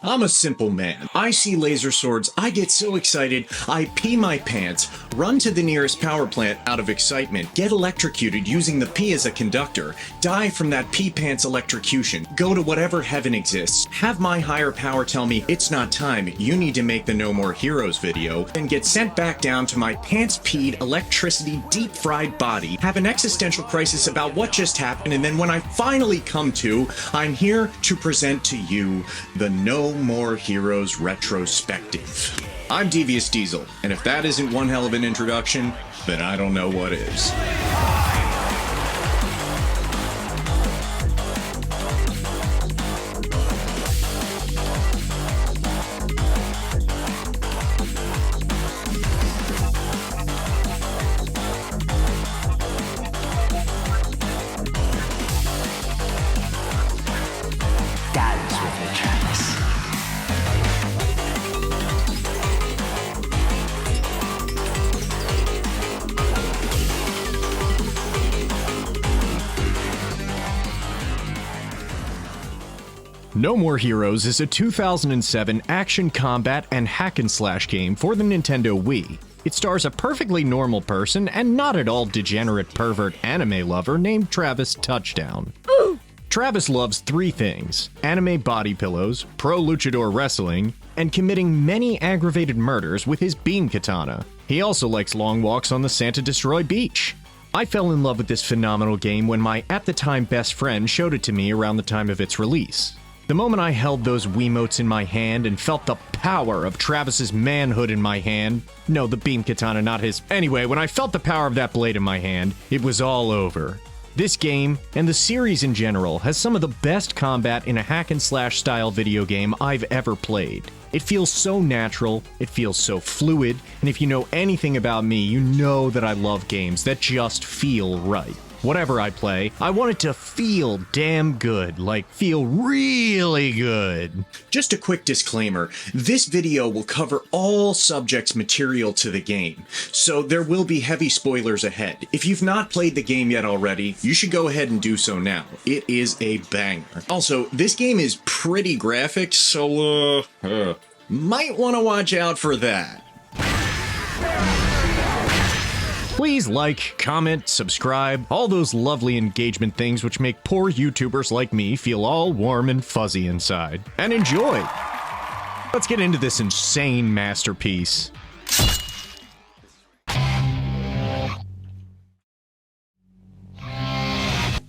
I'm a simple man. I see laser swords, I get so excited, I pee my pants, run to the nearest power plant out of excitement, get electrocuted using the pee as a conductor, die from that pee pants electrocution, go to whatever heaven exists, have my higher power tell me it's not time, you need to make the No More Heroes video, then get sent back down to my pants-peed, electricity, deep-fried body, have an existential crisis about what just happened, and then when I finally come to, I'm here to present to you the No More Heroes Retrospective. I'm Devious Diesel, and if that isn't one hell of an introduction, then I don't know what is. Gags with the tracks. No More Heroes is a 2007 action combat and hack-and-slash game for the Nintendo Wii. It stars a perfectly normal person and not at all degenerate pervert anime lover named Travis Touchdown. Travis loves three things: anime body pillows, pro luchador wrestling, and committing many aggravated murders with his beam katana. He also likes long walks on the Santa Destroy beach. I fell in love with this phenomenal game when my at-the-time best friend showed it to me around the time of its release. The moment I held those Wiimotes in my hand and felt the power of Travis's manhood in my hand, no, the beam katana, not his. Anyway, when I felt the power of that blade in my hand, it was all over. This game, and the series in general, has some of the best combat in a hack-and-slash style video game I've ever played. It feels so natural, it feels so fluid, and if you know anything about me, you know that I love games that just feel right. Whatever I play, I want it to feel damn good, like feel really good. Just a quick disclaimer, this video will cover all subjects material to the game, so there will be heavy spoilers ahead. If you've not played the game yet already, you should go ahead and do so now. It is a banger. Also, this game is pretty graphic, so might want to watch out for that. Please like, comment, subscribe, all those lovely engagement things which make poor YouTubers like me feel all warm and fuzzy inside. And enjoy! Let's get into this insane masterpiece.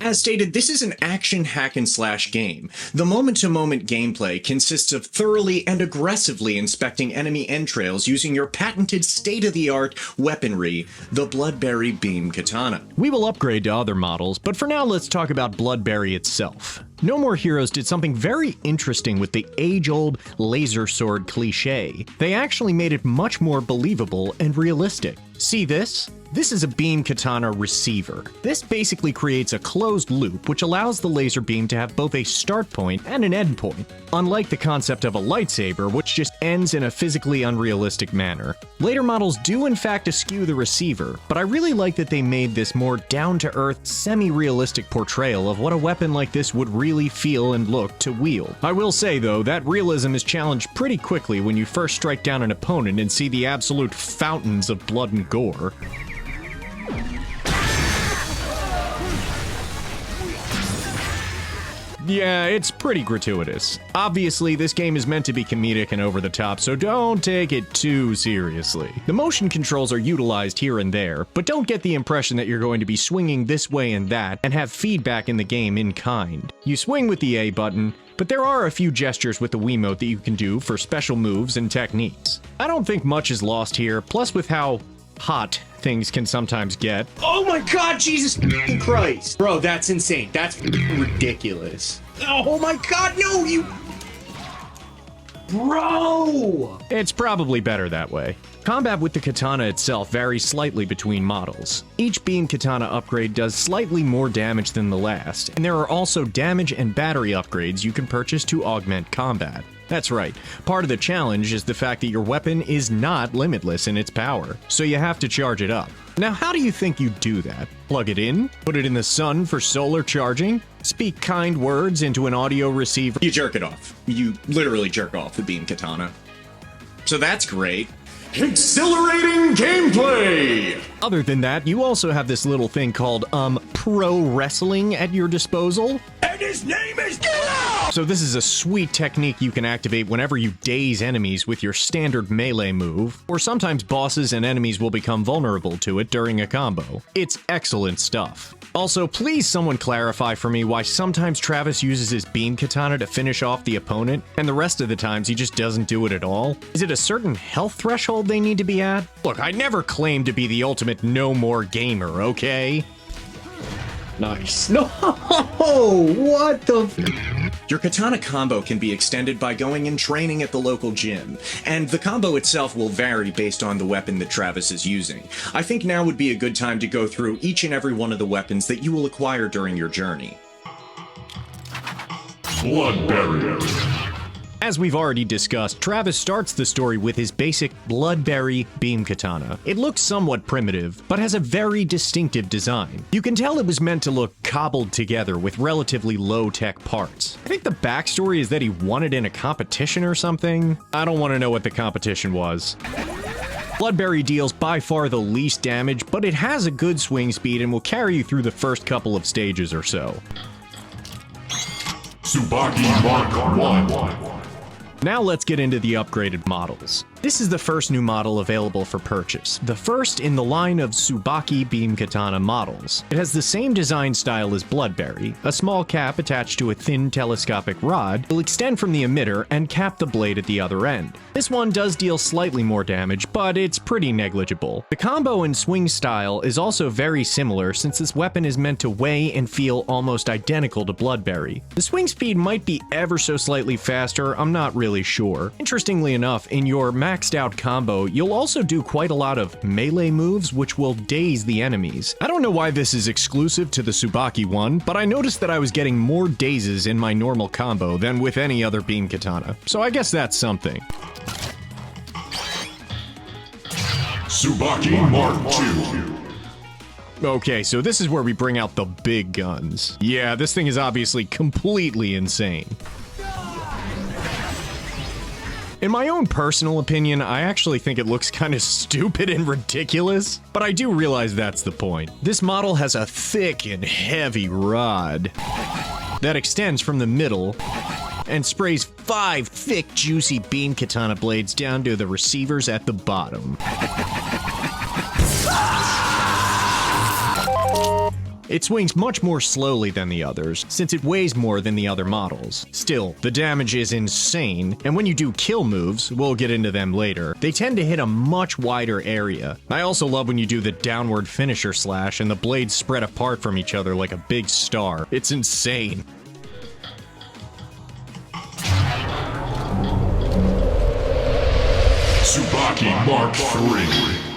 As stated, this is an action hack-and-slash game. The moment-to-moment gameplay consists of thoroughly and aggressively inspecting enemy entrails using your patented state-of-the-art weaponry, the Bloodberry Beam Katana. We will upgrade to other models, but for now let's talk about Bloodberry itself. No More Heroes did something very interesting with the age-old laser sword cliché. They actually made it much more believable and realistic. See this? This is a beam katana receiver. This basically creates a closed loop which allows the laser beam to have both a start point and an end point, unlike the concept of a lightsaber which just ends in a physically unrealistic manner. Later models do in fact eschew the receiver, but I really like that they made this more down-to-earth, semi-realistic portrayal of what a weapon like this would really feel and look to wield. I will say though, that realism is challenged pretty quickly when you first strike down an opponent and see the absolute fountains of blood and gore. Yeah, it's pretty gratuitous. Obviously, this game is meant to be comedic and over the top, so don't take it too seriously. The motion controls are utilized here and there, but don't get the impression that you're going to be swinging this way and that and have feedback in the game in kind. You swing with the A button, but there are a few gestures with the Wiimote that you can do for special moves and techniques. I don't think much is lost here, plus with how hot things can sometimes get. Oh my god, Jesus Christ! Bro, that's insane. That's ridiculous. Oh my god, no, you... Bro! It's probably better that way. Combat with the katana itself varies slightly between models. Each beam katana upgrade does slightly more damage than the last, and there are also damage and battery upgrades you can purchase to augment combat. That's right, part of the challenge is the fact that your weapon is not limitless in its power, so you have to charge it up. Now how do you think you do that? Plug it in? Put it in the sun for solar charging? speak kind words into an audio receiver. You jerk it off. You literally jerk off the beam katana. So that's great. Exhilarating gameplay! Other than that, you also have this little thing called, pro wrestling at your disposal. And his name is So this is a sweet technique you can activate whenever you daze enemies with your standard melee move, or sometimes bosses and enemies will become vulnerable to it during a combo. It's excellent stuff. Also, please someone clarify for me why sometimes Travis uses his beam katana to finish off the opponent, and the rest of the times he just doesn't do it at all. Is it a certain health threshold they need to be at? Look, I never claimed to be the ultimate no more gamer, okay? Nice. No, what the? Your katana combo can be extended by going and training at the local gym, and the combo itself will vary based on the weapon that Travis is using. I think now would be a good time to go through each and every one of the weapons that you will acquire during your journey. Blood barrier. As we've already discussed, Travis starts the story with his basic Bloodberry beam katana. It looks somewhat primitive, but has a very distinctive design. You can tell it was meant to look cobbled together with relatively low-tech parts. I think the backstory is that he won it in a competition or something. I don't want to know what the competition was. Bloodberry deals by far the least damage, but it has a good swing speed and will carry you through the first couple of stages or so. Tsubaki Mark 1. Now let's get into the upgraded models. This is the first new model available for purchase, the first in the line of Tsubaki beam katana models. It has the same design style as Bloodberry. A small cap attached to a thin telescopic rod will extend from the emitter and cap the blade at the other end. This one does deal slightly more damage, but it's pretty negligible. The combo and swing style is also very similar since this weapon is meant to weigh and feel almost identical to Bloodberry. The swing speed might be ever so slightly faster, I'm not really sure. Interestingly enough, in your maxed out combo, you'll also do quite a lot of melee moves which will daze the enemies. I don't know why this is exclusive to the Tsubaki one, but I noticed that I was getting more dazes in my normal combo than with any other beam katana, so I guess that's something. Tsubaki Mark 2. Okay, so this is where we bring out the big guns. Yeah, this thing is obviously completely insane. In my own personal opinion, I actually think it looks kind of stupid and ridiculous, but I do realize that's the point. This model has a thick and heavy rod that extends from the middle and sprays 5 thick, juicy beam katana blades down to the receivers at the bottom. It swings much more slowly than the others, since it weighs more than the other models. Still, the damage is insane, and when you do kill moves, we'll get into them later, they tend to hit a much wider area. I also love when you do the downward finisher slash and the blades spread apart from each other like a big star. It's insane. Tsubaki Mark 3.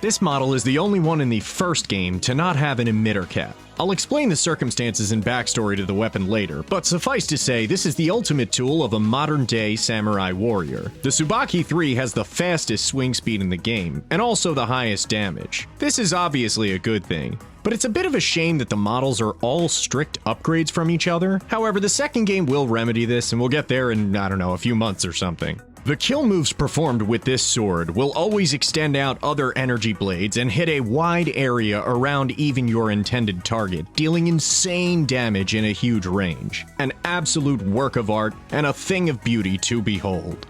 This model is the only one in the first game to not have an emitter cap. I'll explain the circumstances and backstory to the weapon later, but suffice to say, this is the ultimate tool of a modern-day samurai warrior. The Tsubaki 3 has the fastest swing speed in the game, and also the highest damage. This is obviously a good thing, but it's a bit of a shame that the models are all strict upgrades from each other. However, the second game will remedy this, and we'll get there in, I don't know, a few months or something. The kill moves performed with this sword will always extend out other energy blades and hit a wide area around even your intended target, dealing insane damage in a huge range. An absolute work of art and a thing of beauty to behold.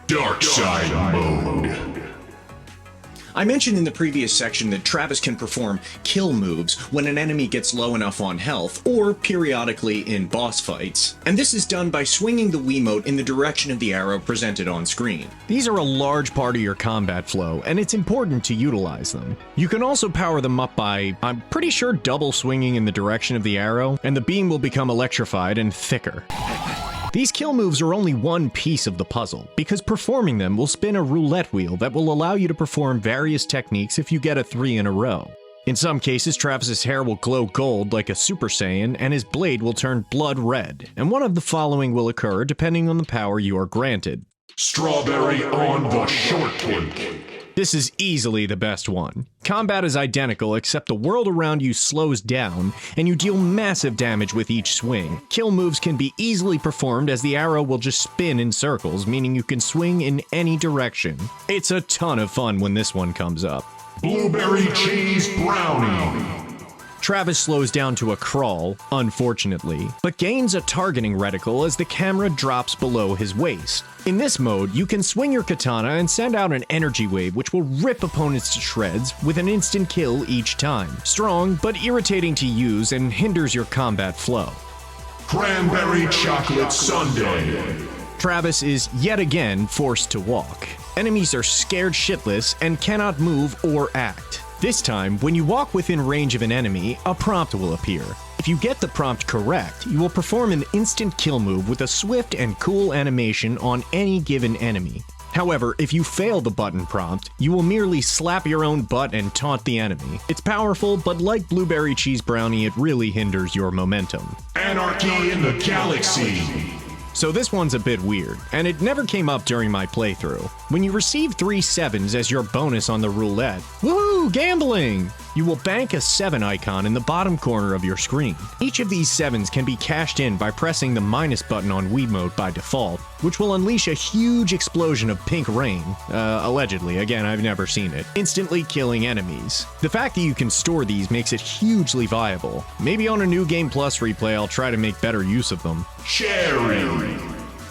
Dark Side Mode. I mentioned in the previous section that Travis can perform kill moves when an enemy gets low enough on health, or periodically in boss fights. And this is done by swinging the Wiimote in the direction of the arrow presented on screen. These are a large part of your combat flow, and it's important to utilize them. You can also power them up by, I'm pretty sure, double swinging in the direction of the arrow, and the beam will become electrified and thicker. These kill moves are only one piece of the puzzle, because performing them will spin a roulette wheel that will allow you to perform various techniques if you get a 3 in a row. In some cases, Travis's hair will glow gold like a Super Saiyan, and his blade will turn blood red, and one of the following will occur depending on the power you are granted. Strawberry on the shortcake. This is easily the best one. Combat is identical, except the world around you slows down, and you deal massive damage with each swing. Kill moves can be easily performed as the arrow will just spin in circles, meaning you can swing in any direction. It's a ton of fun when this one comes up. Blueberry cheese brownie. Travis slows down to a crawl, unfortunately, but gains a targeting reticle as the camera drops below his waist. In this mode, you can swing your katana and send out an energy wave which will rip opponents to shreds with an instant kill each time. Strong, but irritating to use and hinders your combat flow. Cranberry chocolate sundae. Travis is yet again forced to walk. Enemies are scared shitless and cannot move or act. This time, when you walk within range of an enemy, a prompt will appear. If you get the prompt correct, you will perform an instant kill move with a swift and cool animation on any given enemy. However, if you fail the button prompt, you will merely slap your own butt and taunt the enemy. It's powerful, but like Blueberry Cheese Brownie, it really hinders your momentum. Anarchy in the galaxy. So this one's a bit weird, and it never came up during my playthrough. When you receive 3 7s as your bonus on the roulette, woohoo, gambling! You will bank a 7 icon in the bottom corner of your screen. Each of these 7s can be cashed in by pressing the minus button on Wii mode by default, which will unleash a huge explosion of pink rain, allegedly, again, I've never seen it, instantly killing enemies. The fact that you can store these makes it hugely viable. Maybe on a New Game Plus replay I'll try to make better use of them. Cherry.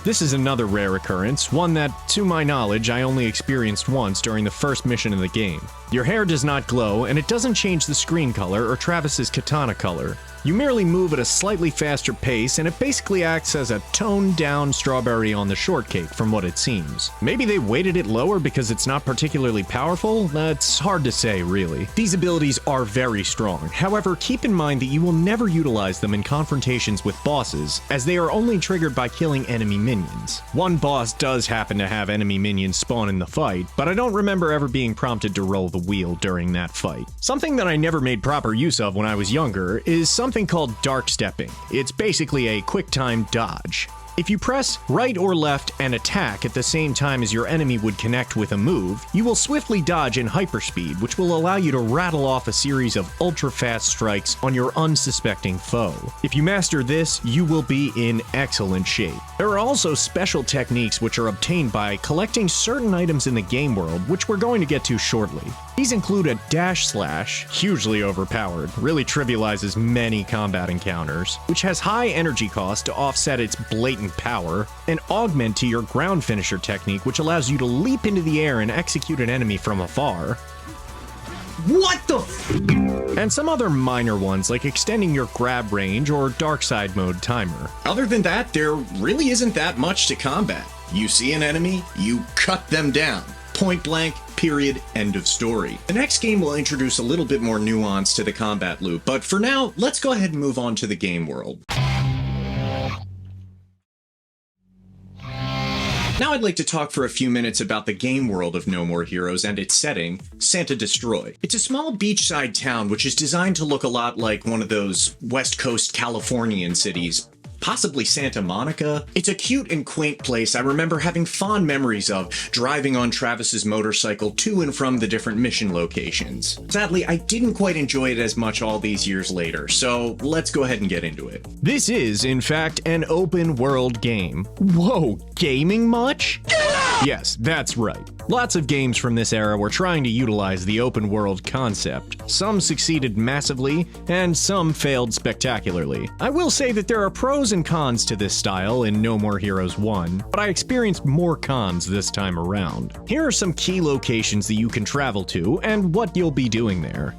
This is another rare occurrence, one that, to my knowledge, I only experienced once during the first mission of the game. Your hair does not glow, and it doesn't change the screen color or Travis's katana color. You merely move at a slightly faster pace, and it basically acts as a toned-down strawberry on the shortcake, from what it seems. Maybe they weighted it lower because it's not particularly powerful? That's hard to say, really. These abilities are very strong. However, keep in mind that you will never utilize them in confrontations with bosses, as they are only triggered by killing enemy minions. One boss does happen to have enemy minions spawn in the fight, but I don't remember ever being prompted to roll the wheel during that fight. Something that I never made proper use of when I was younger is something called dark stepping. It's basically a quick time dodge. If you press right or left and attack at the same time as your enemy would connect with a move, you will swiftly dodge in hyperspeed, which will allow you to rattle off a series of ultra-fast strikes on your unsuspecting foe. If you master this, you will be in excellent shape. There are also special techniques which are obtained by collecting certain items in the game world, which we're going to get to shortly. These include a dash slash, hugely overpowered, really trivializes many combat encounters, which has high energy cost to offset its blatant power, an augment to your ground finisher technique, which allows you to leap into the air and execute an enemy from afar. What the f? And some other minor ones like extending your grab range or dark side mode timer. Other than that, there really isn't that much to combat. You see an enemy, you cut them down. Point blank, period, end of story. The next game will introduce a little bit more nuance to the combat loop, but for now, let's go ahead and move on to the game world. Now I'd like to talk for a few minutes about the game world of No More Heroes and its setting, Santa Destroy. It's a small beachside town which is designed to look a lot like one of those West Coast Californian cities, possibly Santa Monica. It's a cute and quaint place I remember having fond memories of, driving on Travis's motorcycle to and from the different mission locations. Sadly, I didn't quite enjoy it as much all these years later, so let's go ahead and get into it. This is, in fact, an open world game. Whoa, gaming much? Yes, that's right. Lots of games from this era were trying to utilize the open world concept. Some succeeded massively, and some failed spectacularly. I will say that there are pros and cons to this style in No More Heroes 1, but I experienced more cons this time around. Here are some key locations that you can travel to, and what you'll be doing there.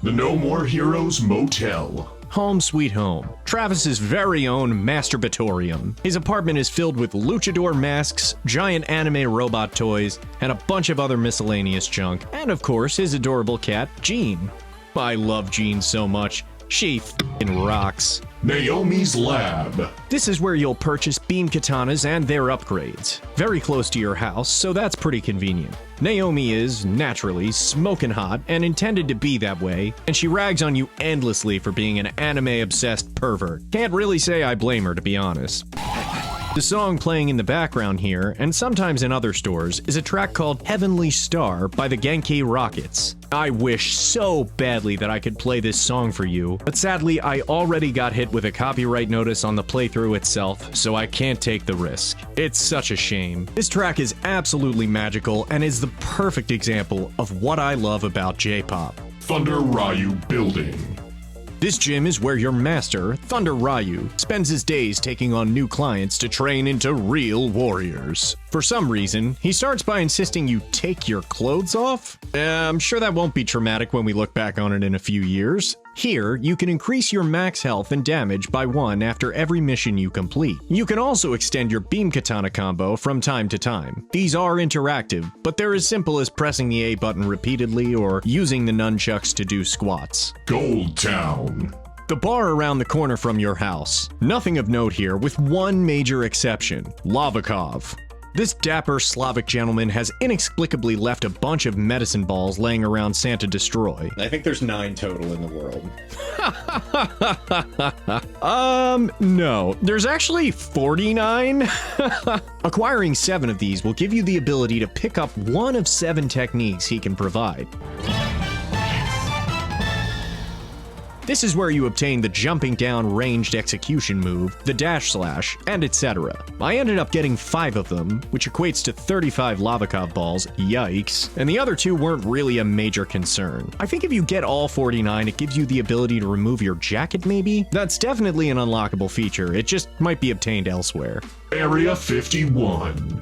The No More Heroes Motel. Home Sweet Home, Travis's very own masturbatorium. His apartment is filled with luchador masks, giant anime robot toys, and a bunch of other miscellaneous junk, and of course his adorable cat, Jean. I love Jean so much. She f***ing rocks. Naomi's Lab. This is where you'll purchase beam katanas and their upgrades. Very close to your house, so that's pretty convenient. Naomi is, naturally, smoking hot and intended to be that way, and she rags on you endlessly for being an anime-obsessed pervert. Can't really say I blame her, to be honest. The song playing in the background here, and sometimes in other stores, is a track called Heavenly Star by the Genki Rockets. I wish so badly that I could play this song for you, but sadly I already got hit with a copyright notice on the playthrough itself, so I can't take the risk. It's such a shame. This track is absolutely magical and is the perfect example of what I love about J-pop. Thunder Ryu Building. This gym is where your master, Thunder Ryu, spends his days taking on new clients to train into real warriors. For some reason, he starts by insisting you take your clothes off. I'm sure that won't be traumatic when we look back on it in a few years. Here, you can increase your max health and damage by 1 after every mission you complete. You can also extend your beam katana combo from time to time. These are interactive, but they're as simple as pressing the A button repeatedly or using the nunchucks to do squats. Gold Town. The bar around the corner from your house. Nothing of note here, with one major exception: Lavakov. This dapper Slavic gentleman has inexplicably left a bunch of medicine balls laying around Santa Destroy. I think there's 9 total in the world. No. There's actually 49? Acquiring 7 of these will give you the ability to pick up one of 7 techniques he can provide. This is where you obtain the jumping down ranged execution move, the dash slash, and etc. I ended up getting 5 of them, which equates to 35 Lavakov balls, yikes, and the other 2 weren't really a major concern. I think if you get all 49, it gives you the ability to remove your jacket maybe? That's definitely an unlockable feature, it just might be obtained elsewhere. Area 51.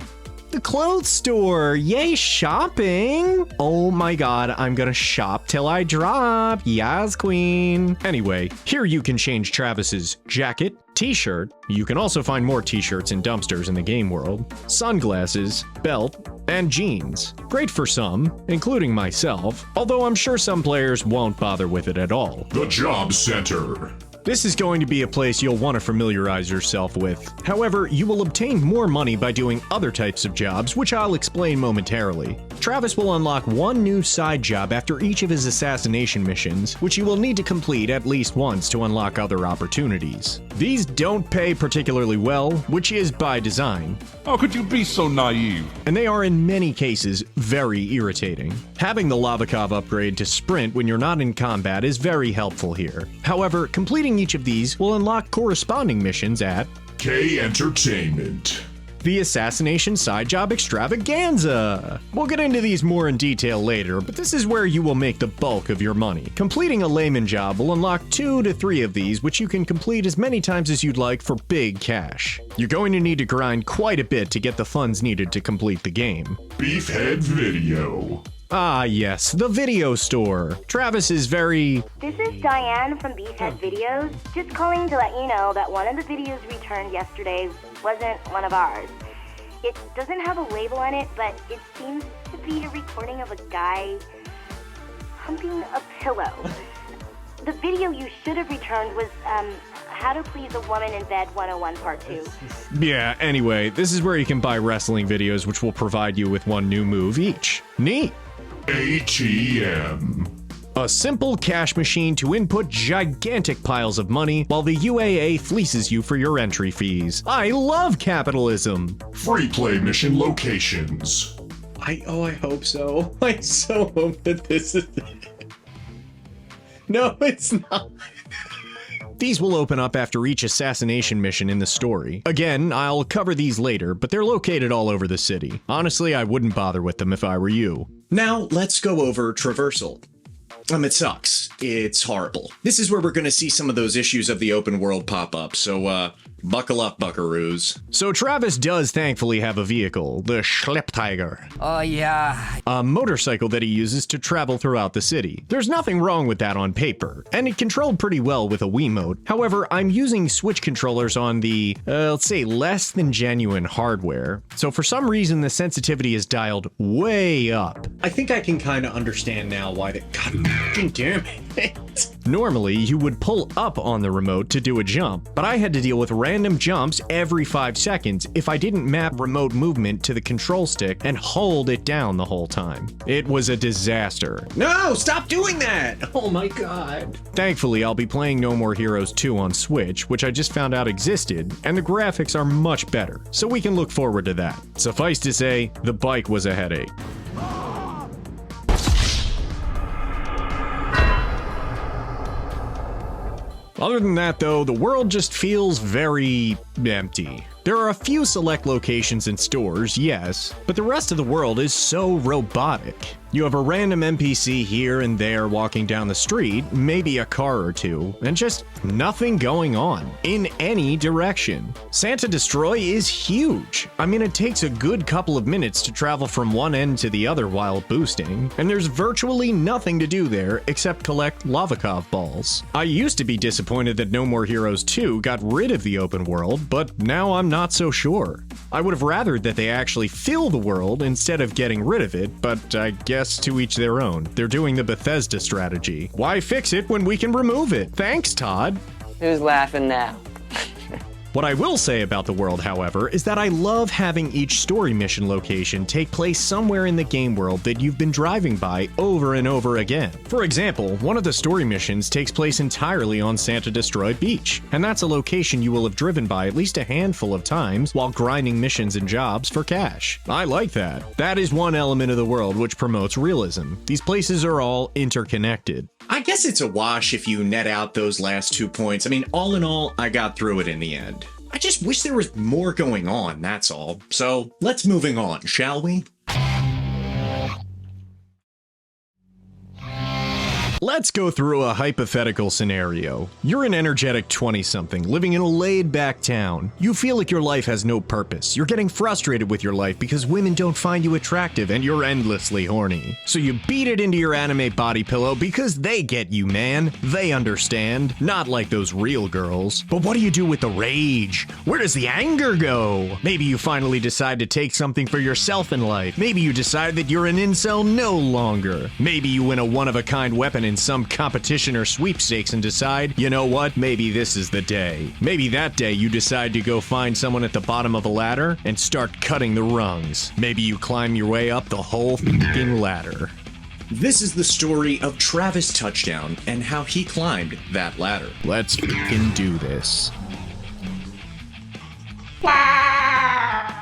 The clothes store! Yay, shopping! Oh my god, I'm gonna shop till I drop. Yes, queen. Anyway, here you can change Travis's jacket, t-shirt. You can also find more t-shirts in dumpsters in the game world. Sunglasses, belt, and jeans. Great for some, including myself, although I'm sure some players won't bother with it at all. The Job Center. This is going to be a place you'll want to familiarize yourself with. However, you will obtain more money by doing other types of jobs, which I'll explain momentarily. Travis will unlock one new side job after each of his assassination missions, which you will need to complete at least once to unlock other opportunities. These don't pay particularly well, which is by design. How could you be so naive? And they are in many cases very irritating. Having the Lavakov upgrade to sprint when you're not in combat is very helpful here. However, completing each of these will unlock corresponding missions at K Entertainment. the Assassination Side Job Extravaganza. We'll get into these more in detail later, but this is where you will make the bulk of your money. Completing a layman job will unlock 2 to 3 of these, which you can complete as many times as you'd like for big cash. You're going to need to grind quite a bit to get the funds needed to complete the game. Beefhead Video. Ah yes, the video store. Travis is very... This is Diane from Beefhead Videos. Just calling to let you know that one of the videos returned yesterday wasn't one of ours. It doesn't have a label on it, but it seems to be a recording of a guy humping a pillow. The video you should have returned was, How to Please a Woman in Bed 101 Part 2. Yeah, anyway, this is where you can buy wrestling videos which will provide you with one new move each. Neat! ATM. A simple cash machine to input gigantic piles of money while the UAA fleeces you for your entry fees. I love capitalism! Free play mission locations. I hope so. I so hope that this is... No, it's not. These will open up after each assassination mission in the story. Again, I'll cover these later, but they're located all over the city. Honestly, I wouldn't bother with them if I were you. Now, let's go over traversal. It sucks. It's horrible. This is where we're going to see some of those issues of the open world pop up, so, buckle up, buckaroos. So Travis does thankfully have a vehicle, the Schlepptiger. Oh yeah. A motorcycle that he uses to travel throughout the city. There's nothing wrong with that on paper, and it controlled pretty well with a Wiimote. However, I'm using Switch controllers on the, let's say, less than genuine hardware, so for some reason the sensitivity is dialed way up. I think I can kind of understand now why God damn it. Normally, you would pull up on the remote to do a jump, but I had to deal with random jumps every 5 seconds if I didn't map remote movement to the control stick and hold it down the whole time. It was a disaster. No, stop doing that! Oh my god. Thankfully, I'll be playing No More Heroes 2 on Switch, which I just found out existed, and the graphics are much better, so we can look forward to that. Suffice to say, the bike was a headache. Other than that, though, the world just feels very empty. There are a few select locations and stores, yes, but the rest of the world is so robotic. You have a random NPC here and there walking down the street, maybe a car or two, and just nothing going on in any direction. Santa Destroy is huge. I mean, it takes a good couple of minutes to travel from one end to the other while boosting, and there's virtually nothing to do there except collect Lavakov balls. I used to be disappointed that No More Heroes 2 got rid of the open world, but now I'm not so sure. I would have rathered that they actually fill the world instead of getting rid of it, but I guess to each their own. They're doing the Bethesda strategy. Why fix it when we can remove it? Thanks, Todd. Who's laughing now? What I will say about the world, however, is that I love having each story mission location take place somewhere in the game world that you've been driving by over and over again. For example, one of the story missions takes place entirely on Santa Destroy Beach, and that's a location you will have driven by at least a handful of times while grinding missions and jobs for cash. I like that. That is one element of the world which promotes realism. These places are all interconnected. I guess it's a wash if you net out those last 2 points. I mean, all in all, I got through it in the end. I just wish there was more going on, that's all. So, let's moving on, shall we? Let's go through a hypothetical scenario. You're an energetic 20-something living in a laid-back town. You feel like your life has no purpose. You're getting frustrated with your life because women don't find you attractive and you're endlessly horny. So you beat it into your anime body pillow because they get you, man. They understand. Not like those real girls. But what do you do with the rage? Where does the anger go? Maybe you finally decide to take something for yourself in life. Maybe you decide that you're an incel no longer. Maybe you win a one-of-a-kind weapon in some competition or sweepstakes and decide, you know what, maybe this is the day. Maybe that day you decide to go find someone at the bottom of a ladder and start cutting the rungs. Maybe you climb your way up the whole f***ing ladder. This is the story of Travis Touchdown and how he climbed that ladder. Let's f***ing do this.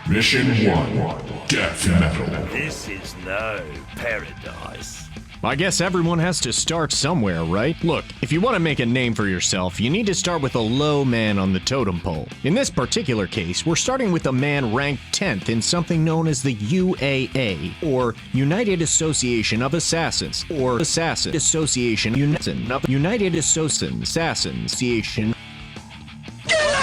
Mission 1. Death Metal. This is no paradise. I guess everyone has to start somewhere, right? Look, if you want to make a name for yourself, you need to start with a low man on the totem pole. In this particular case, we're starting with a man ranked 10th in something known as the UAA, or United Association of Assassins, or Assassin Association United Assassins Association.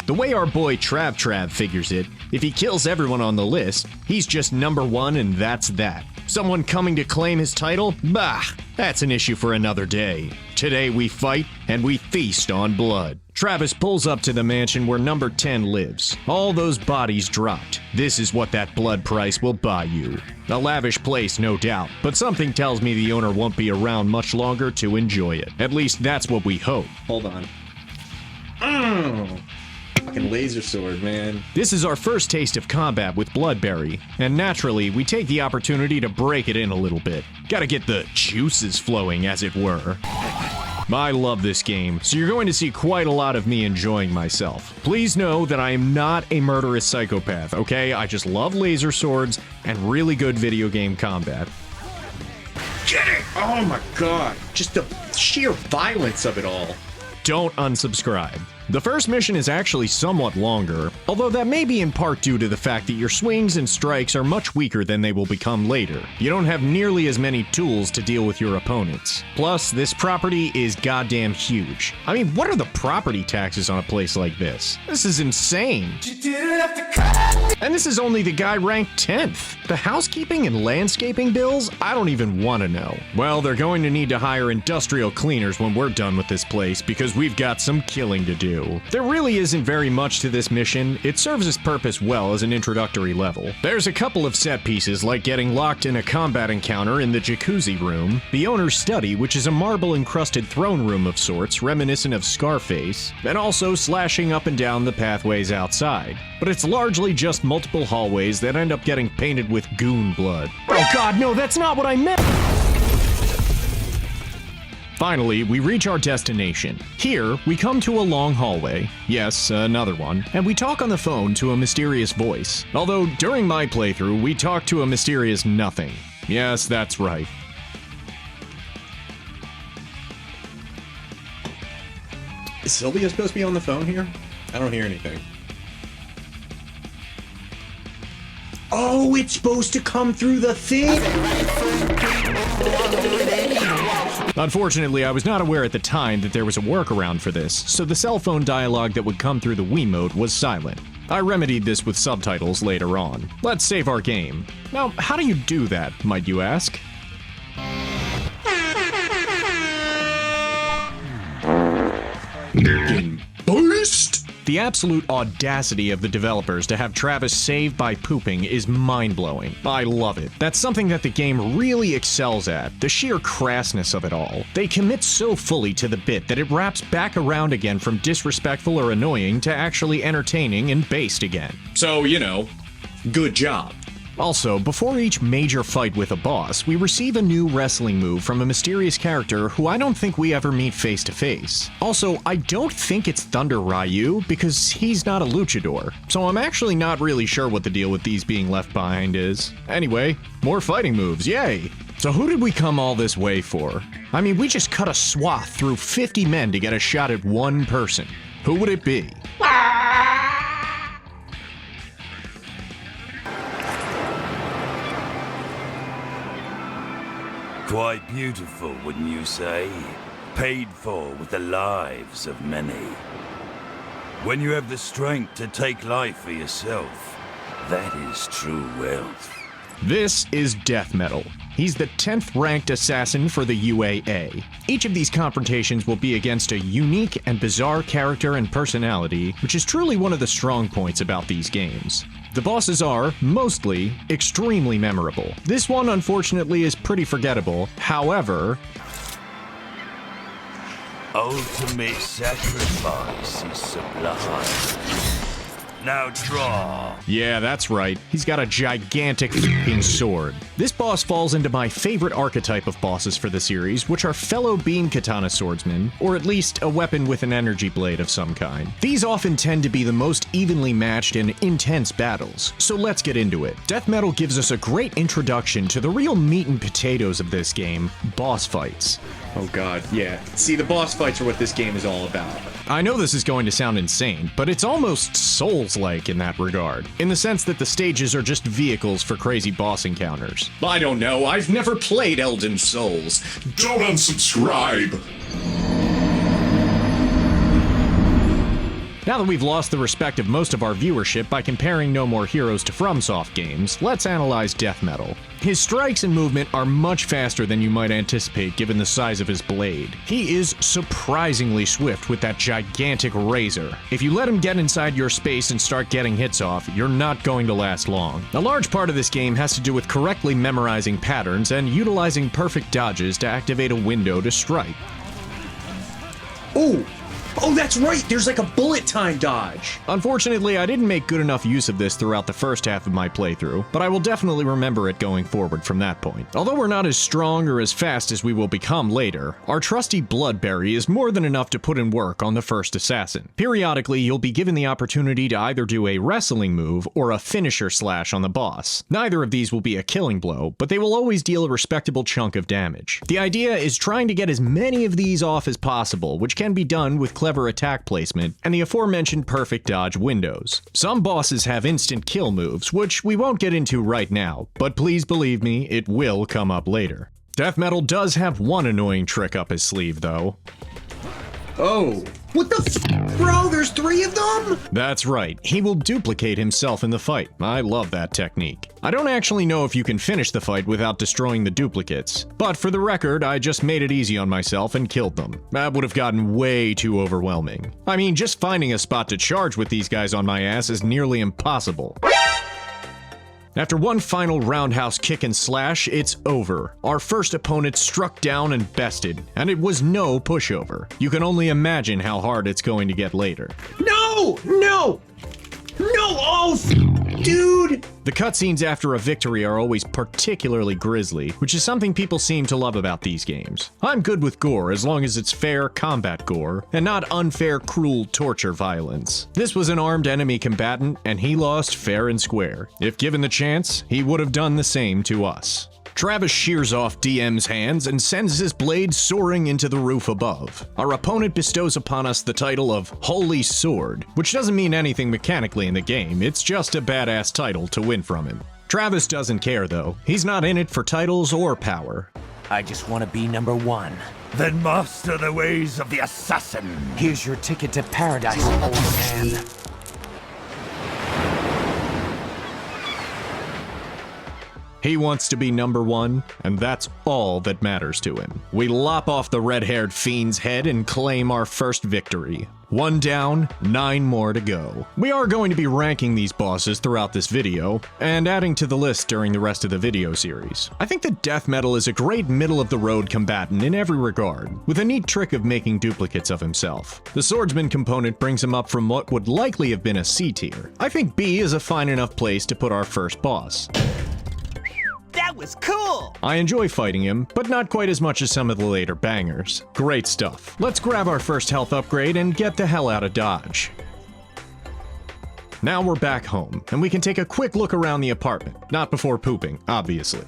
The way our boy Trav figures it, if he kills everyone on the list, he's just number 1 and that's that. Someone coming to claim his title? Bah, that's an issue for another day. Today we fight and we feast on blood. Travis pulls up to the mansion where number 10 lives. All those bodies dropped. This is what that blood price will buy you. A lavish place, no doubt, but something tells me the owner won't be around much longer to enjoy it. At least that's what we hope. Hold on. Fucking laser sword, man. This is our first taste of combat with Bloodberry, and naturally, we take the opportunity to break it in a little bit. Gotta get the juices flowing, as it were. I love this game, so you're going to see quite a lot of me enjoying myself. Please know that I am not a murderous psychopath, okay? I just love laser swords and really good video game combat. Get it! Oh my god. Just the sheer violence of it all. Don't unsubscribe. The first mission is actually somewhat longer, although that may be in part due to the fact that your swings and strikes are much weaker than they will become later. You don't have nearly as many tools to deal with your opponents. Plus, this property is goddamn huge. I mean, what are the property taxes on a place like this? This is insane. And this is only the guy ranked 10th. The housekeeping and landscaping bills? I don't even want to know. Well, they're going to need to hire industrial cleaners when we're done with this place because we've got some killing to do. new. There really isn't very much to this mission. It serves its purpose well as an introductory level. There's a couple of set pieces like getting locked in a combat encounter in the jacuzzi room, the owner's study, which is a marble-encrusted throne room of sorts reminiscent of Scarface, and also slashing up and down the pathways outside. But it's largely just multiple hallways that end up getting painted with goon blood. Oh god, no, that's not what I meant! Finally, we reach our destination. Here, we come to a long hallway. Yes, another one. And we talk on the phone to a mysterious voice. Although, during my playthrough, we talk to a mysterious nothing. Yes, that's right. Is Sylvia supposed to be on the phone here? I don't hear anything. Oh, it's supposed to come through the thing? Unfortunately, I was not aware at the time that there was a workaround for this, so the cell phone dialogue that would come through the Wiimote was silent. I remedied this with subtitles later on. Let's save our game. Now, how do you do that, might you ask? Boost! The absolute audacity of the developers to have Travis save by pooping is mind-blowing. I love it. That's something that the game really excels at, the sheer crassness of it all. They commit so fully to the bit that it wraps back around again from disrespectful or annoying to actually entertaining and based again. So, you know, good job. Also, before each major fight with a boss, we receive a new wrestling move from a mysterious character who I don't think we ever meet face to face. Also, I don't think it's Thunder Ryu, because he's not a luchador, so I'm actually not really sure what the deal with these being left behind is. Anyway, more fighting moves, yay! So who did we come all this way for? I mean, we just cut a swath through 50 men to get a shot at one person. Who would it be? Quite beautiful, wouldn't you say? Paid for with the lives of many. When you have the strength to take life for yourself, that is true wealth. This is Death Metal. He's the 10th ranked assassin for the UAA. Each of these confrontations will be against a unique and bizarre character and personality, which is truly one of the strong points about these games. The bosses are, mostly, extremely memorable. This one, unfortunately, is pretty forgettable. However, ultimate sacrifice is sublime. Now draw. Yeah, that's right. He's got a gigantic f***ing sword. This boss falls into my favorite archetype of bosses for the series, which are fellow beam katana swordsmen, or at least a weapon with an energy blade of some kind. These often tend to be the most evenly matched and intense battles, so let's get into it. Death Metal gives us a great introduction to the real meat and potatoes of this game, boss fights. Oh god, yeah. See, the boss fights are what this game is all about. I know this is going to sound insane, but it's almost Souls-like in that regard, in the sense that the stages are just vehicles for crazy boss encounters. I don't know, I've never played Elden Souls. Don't unsubscribe. Now that we've lost the respect of most of our viewership by comparing No More Heroes to FromSoft games, let's analyze Death Metal. His strikes and movement are much faster than you might anticipate given the size of his blade. He is surprisingly swift with that gigantic razor. If you let him get inside your space and start getting hits off, you're not going to last long. A large part of this game has to do with correctly memorizing patterns and utilizing perfect dodges to activate a window to strike. Ooh! Oh, that's right! There's like a bullet time dodge! Unfortunately, I didn't make good enough use of this throughout the first half of my playthrough, but I will definitely remember it going forward from that point. Although we're not as strong or as fast as we will become later, our trusty Bloodberry is more than enough to put in work on the first assassin. Periodically, you'll be given the opportunity to either do a wrestling move or a finisher slash on the boss. Neither of these will be a killing blow, but they will always deal a respectable chunk of damage. The idea is trying to get as many of these off as possible, which can be done with clever attack placement and the aforementioned perfect dodge windows. Some bosses have instant kill moves, which we won't get into right now, but please believe me, it will come up later. Death Metal does have one annoying trick up his sleeve, though. Oh, What the bro? There's 3 of them? That's right, he will duplicate himself in the fight. I love that technique. I don't actually know if you can finish the fight without destroying the duplicates, but for the record, I just made it easy on myself and killed them. That would have gotten way too overwhelming. I mean, just finding a spot to charge with these guys on my ass is nearly impossible. After one final roundhouse kick and slash, it's over. Our first opponent struck down and bested, and it was no pushover. You can only imagine how hard it's going to get later. No! No! No! Oh, dude! The cutscenes after a victory are always particularly grisly, which is something people seem to love about these games. I'm good with gore as long as it's fair combat gore, and not unfair, cruel torture violence. This was an armed enemy combatant, and he lost fair and square. If given the chance, he would have done the same to us. Travis shears off DM's hands and sends his blade soaring into the roof above. Our opponent bestows upon us the title of Holy Sword, which doesn't mean anything mechanically in the game, it's just a badass title to win from him. Travis doesn't care though, he's not in it for titles or power. I just want to be number 1. Then master the ways of the assassin. Here's your ticket to paradise, old man. He wants to be number 1, and that's all that matters to him. We lop off the red-haired fiend's head and claim our first victory. 1 down, 9 more to go. We are going to be ranking these bosses throughout this video, and adding to the list during the rest of the video series. I think that Death Metal is a great middle-of-the-road combatant in every regard, with a neat trick of making duplicates of himself. The swordsman component brings him up from what would likely have been a C tier. I think B is a fine enough place to put our first boss. That was cool! I enjoy fighting him, but not quite as much as some of the later bangers. Great stuff. Let's grab our first health upgrade and get the hell out of Dodge. Now we're back home, and we can take a quick look around the apartment. Not before pooping, obviously.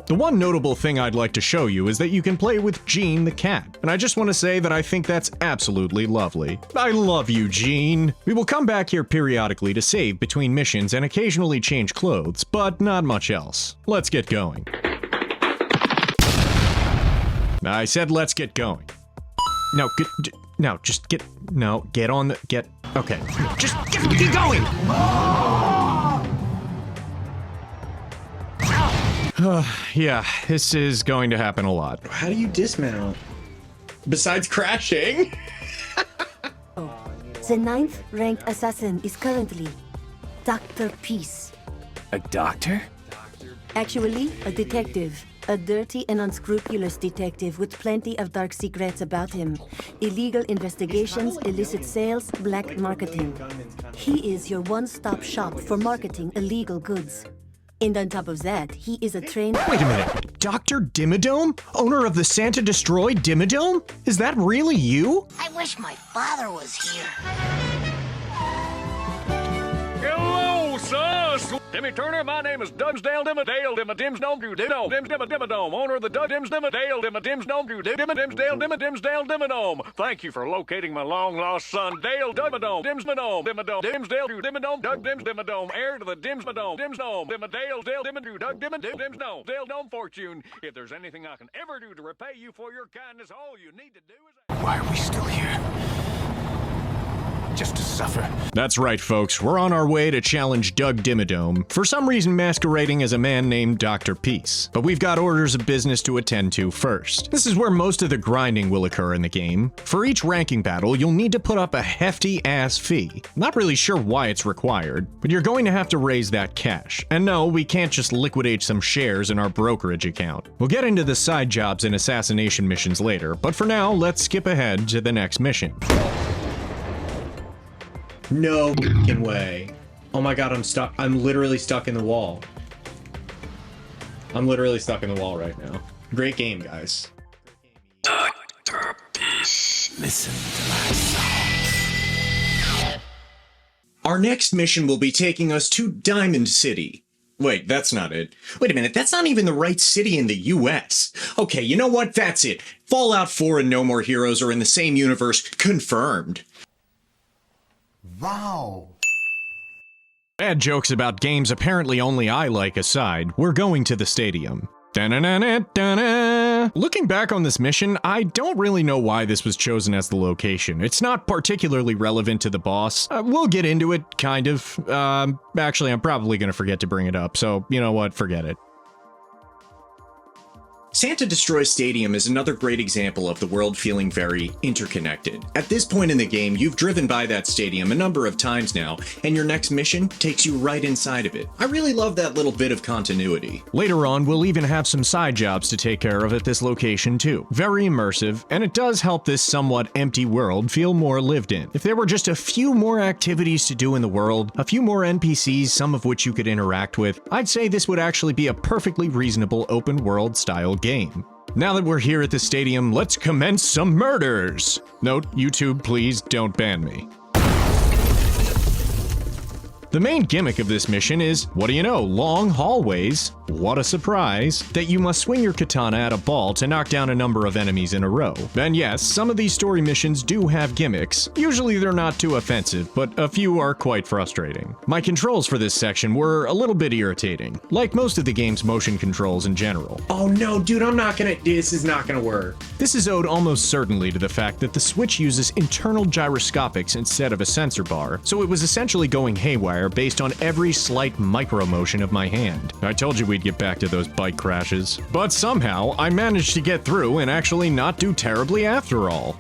The one notable thing I'd like to show you is that you can play with Jean the cat, and I just want to say that I think that's absolutely lovely. I love you, Jean! We will come back here periodically to save between missions and occasionally change clothes, but not much else. Let's get going. I said let's get going. No, get on the, okay. Just get going! Yeah, this is going to happen a lot. How do you dismount? Besides crashing? The 9th ranked assassin is currently Dr. Peace. A doctor? Actually, a detective. A dirty and unscrupulous detective with plenty of dark secrets about him. Illegal investigations, illicit sales, black marketing. He is your one-stop shop for marketing illegal goods. And on top of that, he is a trained— Wait a minute, Dr. Dimmadome? Owner of the Santa Destroyed Dimmadome? Is that really you? I wish my father was here. Hello, sus! Timmy Turner, my name is Dimsdale Dimmadale Dimmadimsdome Dimmadome, owner of the Dimmadale Dimmadimsdome Dimmadale Dimmadome. Thank you for locating my long-lost son, Dale Dimmadome Dimsdale Dimmadome Dimmadome, heir to the Dimsdome Dimmadale Dale Dimmadome Dale Dome Fortune. If there's anything I can ever do to repay you for your kindness, all you need to do is— Why are we still here? Just to suffer. That's right, folks. We're on our way to challenge Doug Dimmadome, for some reason masquerading as a man named Dr. Peace. But we've got orders of business to attend to first. This is where most of the grinding will occur in the game. For each ranking battle, you'll need to put up a hefty-ass fee. Not really sure why it's required, but you're going to have to raise that cash. And no, we can't just liquidate some shares in our brokerage account. We'll get into the side jobs and assassination missions later, but for now, let's skip ahead to the next mission. No f***ing way. Oh my god, I'm stuck. I'm literally stuck in the wall. I'm literally stuck in the wall right now. Great game, guys. Dr. Peace. Listen to my song. Our next mission will be taking us to Diamond City. Wait, that's not it. Wait a minute, that's not even the right city in the US. Okay, you know what? That's it. Fallout 4 and No More Heroes are in the same universe. Confirmed. Wow. Bad jokes about games apparently only I like aside, we're going to the stadium. Da-na-na-na-na-na. Looking back on this mission, I don't really know why this was chosen as the location. It's not particularly relevant to the boss. We'll get into it, kind of. Actually, I'm probably gonna forget to bring it up, so you know what, forget it. Santa Destroys Stadium is another great example of the world feeling very interconnected. At this point in the game, you've driven by that stadium a number of times now, and your next mission takes you right inside of it. I really love that little bit of continuity. Later on, we'll even have some side jobs to take care of at this location too. Very immersive, and it does help this somewhat empty world feel more lived in. If there were just a few more activities to do in the world, a few more NPCs, some of which you could interact with, I'd say this would actually be a perfectly reasonable open world style game. Now that we're here at the stadium, let's commence some murders! Note, YouTube, please don't ban me. The main gimmick of this mission is, what do you know, long hallways. What a surprise, that you must swing your katana at a ball to knock down a number of enemies in a row. And yes, some of these story missions do have gimmicks. Usually they're not too offensive, but a few are quite frustrating. My controls for this section were a little bit irritating, like most of the game's motion controls in general. Oh no, dude, this is not gonna work. This is owed almost certainly to the fact that the Switch uses internal gyroscopics instead of a sensor bar, so it was essentially going haywire based on every slight micro motion of my hand. I told you we'd get back to those bike crashes. But somehow, I managed to get through and actually not do terribly after all.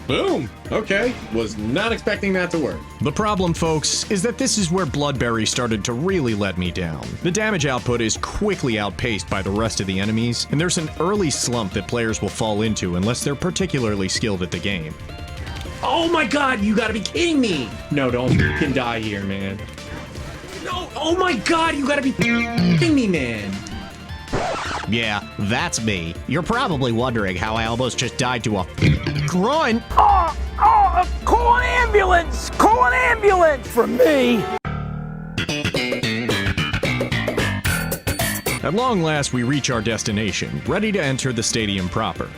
Boom! Okay, was not expecting that to work. The problem, folks, is that this is where Bloodberry started to really let me down. The damage output is quickly outpaced by the rest of the enemies, and there's an early slump that players will fall into unless they're particularly skilled at the game. Oh my god, you gotta be kidding me! No, don't fucking die here, man. No, oh my god, you gotta be kidding me, man. Yeah, that's me. You're probably wondering how I almost just died to a grunt. Call an ambulance! Call an ambulance for me! At long last, we reach our destination, ready to enter the stadium proper.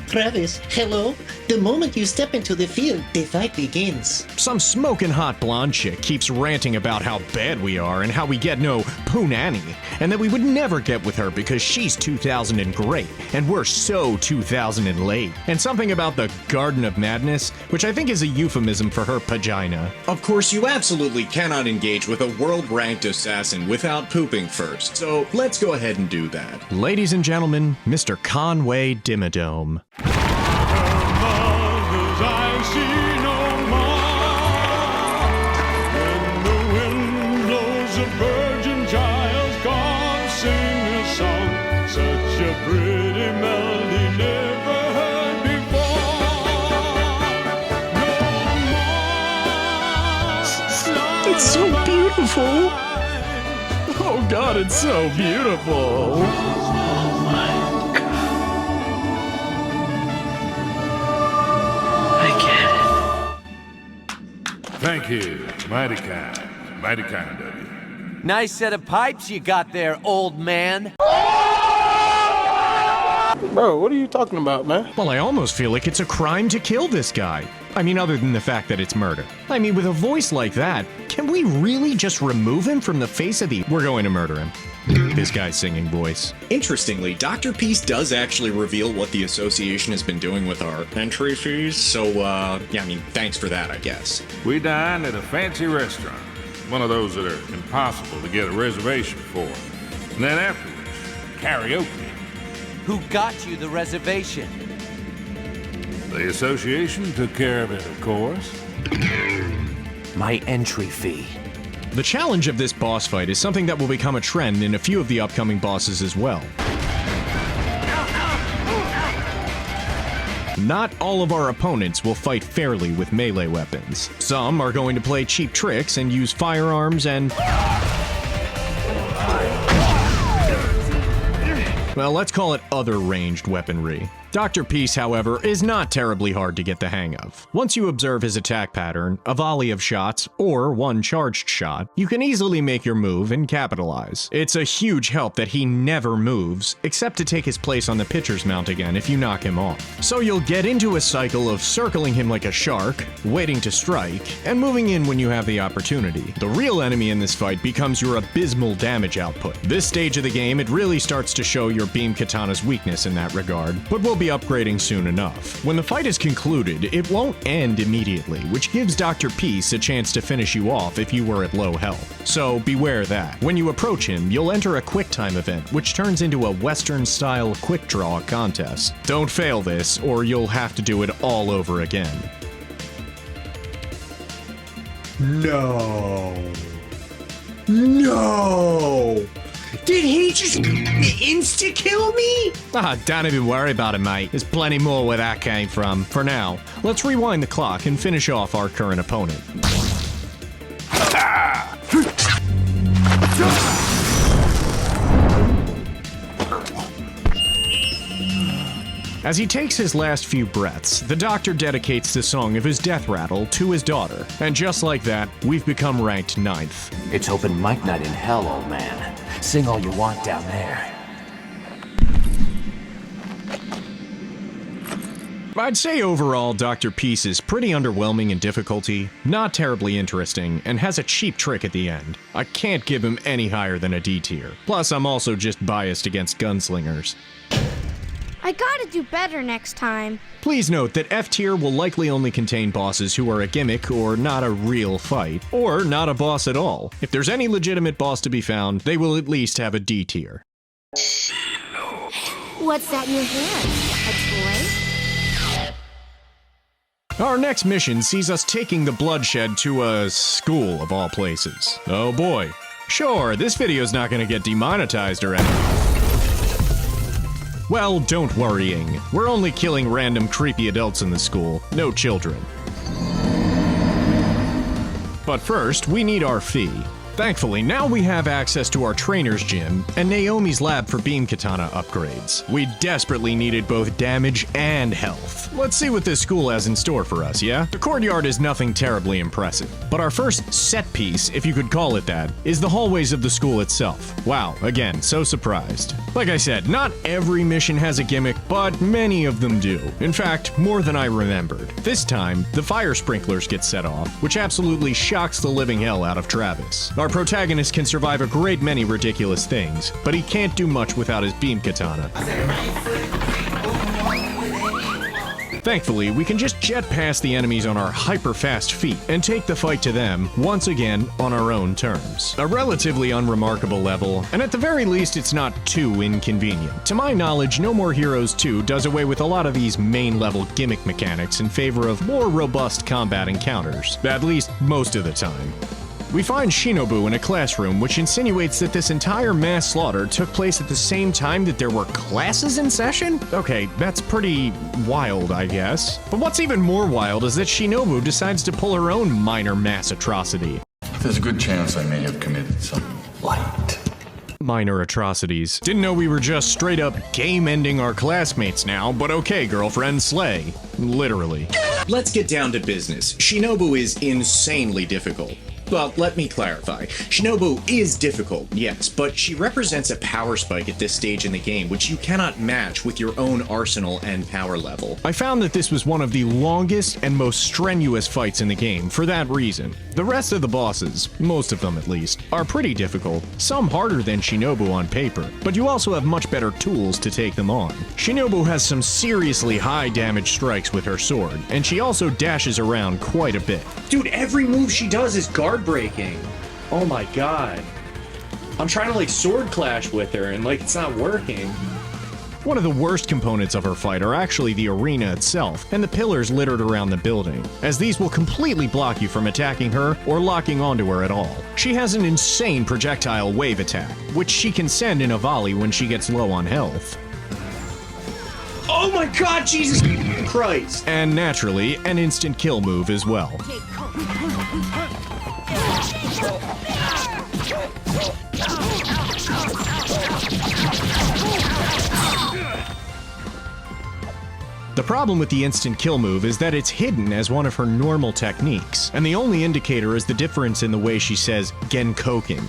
Travis, hello? The moment you step into the field, the fight begins. Some smoking hot blonde chick keeps ranting about how bad we are and how we get no punani, and that we would never get with her because she's 2000 and great, and we're so 2000 and late. And something about the Garden of Madness, which I think is a euphemism for her pagina. Of course, you absolutely cannot engage with a world-ranked assassin without pooping first, so let's go ahead and do that. Ladies and gentlemen, Mr. Conway Dimmadome. It's so beautiful. Oh God, it's so beautiful. Oh my God. I get it. Thank you. Mighty kind of you. Nice set of pipes you got there, old man. Bro, what are you talking about, man? Well, I almost feel like it's a crime to kill this guy. I mean, other than the fact that it's murder. I mean, with a voice like that, can we really just remove him from the face of the... We're going to murder him. This guy's singing voice. Interestingly, Dr. Peace does actually reveal what the association has been doing with our entry fees, so, yeah, I mean, thanks for that, I guess. We dined at a fancy restaurant, one of those that are impossible to get a reservation for. And then afterwards, karaoke. Who got you the reservation? The association took care of it, of course. My entry fee. The challenge of this boss fight is something that will become a trend in a few of the upcoming bosses as well. Not all of our opponents will fight fairly with melee weapons. Some are going to play cheap tricks and use firearms and... well, let's call it other ranged weaponry. Dr. Peace, however, is not terribly hard to get the hang of. Once you observe his attack pattern, a volley of shots, or one charged shot, you can easily make your move and capitalize. It's a huge help that he never moves, except to take his place on the pitcher's mount again if you knock him off. So you'll get into a cycle of circling him like a shark, waiting to strike, and moving in when you have the opportunity. The real enemy in this fight becomes your abysmal damage output. This stage of the game, it really starts to show your beam katana's weakness in that regard, but we'll be upgrading soon enough. When the fight is concluded, it won't end immediately, which gives Dr. Peace a chance to finish you off if you were at low health. So beware that. When you approach him, you'll enter a quick time event, which turns into a Western-style quick draw contest. Don't fail this, or you'll have to do it all over again. No. No! Did he just insta-kill me? Don't even worry about it, mate. There's plenty more where that came from. For now, let's rewind the clock and finish off our current opponent. As he takes his last few breaths, the doctor dedicates the song of his death rattle to his daughter. And just like that, we've become ranked 9th. It's open mic night in hell, old man. Sing all you want down there. I'd say overall, Dr. Peace is pretty underwhelming in difficulty, not terribly interesting, and has a cheap trick at the end. I can't give him any higher than a D tier. Plus, I'm also just biased against gunslingers. I gotta do better next time. Please note that F tier will likely only contain bosses who are a gimmick or not a real fight, or not a boss at all. If there's any legitimate boss to be found, they will at least have a D tier. What's that in your hand? A toy? Our next mission sees us taking the bloodshed to a school of all places. Oh boy. Sure, this video's not gonna get demonetized or anything. Well, don't worrying. We're only killing random creepy adults in the school, no children. But first, we need our fee. Thankfully, now we have access to our trainer's gym and Naomi's lab for beam katana upgrades. We desperately needed both damage and health. Let's see what this school has in store for us, yeah? The courtyard is nothing terribly impressive, but our first set piece, if you could call it that, is the hallways of the school itself. Wow, again, so surprised. Like I said, not every mission has a gimmick, but many of them do. In fact, more than I remembered. This time, the fire sprinklers get set off, which absolutely shocks the living hell out of Travis. Our protagonist can survive a great many ridiculous things, but he can't do much without his beam katana. Thankfully, we can just jet past the enemies on our hyper-fast feet and take the fight to them, once again, on our own terms. A relatively unremarkable level, and at the very least it's not too inconvenient. To my knowledge, No More Heroes 2 does away with a lot of these main-level gimmick mechanics in favor of more robust combat encounters, at least most of the time. We find Shinobu in a classroom, which insinuates that this entire mass slaughter took place at the same time that there were classes in session? Okay, that's pretty wild, I guess. But what's even more wild is that Shinobu decides to pull her own minor mass atrocity. There's a good chance I may have committed some light minor atrocities. Didn't know we were just straight up game-ending our classmates now, but okay, girlfriend, slay. Literally. Let's get down to business. Shinobu is insanely difficult. Well, let me clarify. Shinobu is difficult, yes, but she represents a power spike at this stage in the game, which you cannot match with your own arsenal and power level. I found that this was one of the longest and most strenuous fights in the game for that reason. The rest of the bosses, most of them at least, are pretty difficult, some harder than Shinobu on paper, but you also have much better tools to take them on. Shinobu has some seriously high damage strikes with her sword, and she also dashes around quite a bit. Dude, every move she does is guard breaking. Oh my god. I'm trying to like sword clash with her and like it's not working. One of the worst components of her fight are actually the arena itself and the pillars littered around the building, as these will completely block you from attacking her or locking onto her at all. She has an insane projectile wave attack, which she can send in a volley when she gets low on health. Oh my god, Jesus Christ! And naturally, an instant kill move as well. problem with the instant kill move is that it's hidden as one of her normal techniques, and the only indicator is the difference in the way she says Genkoken.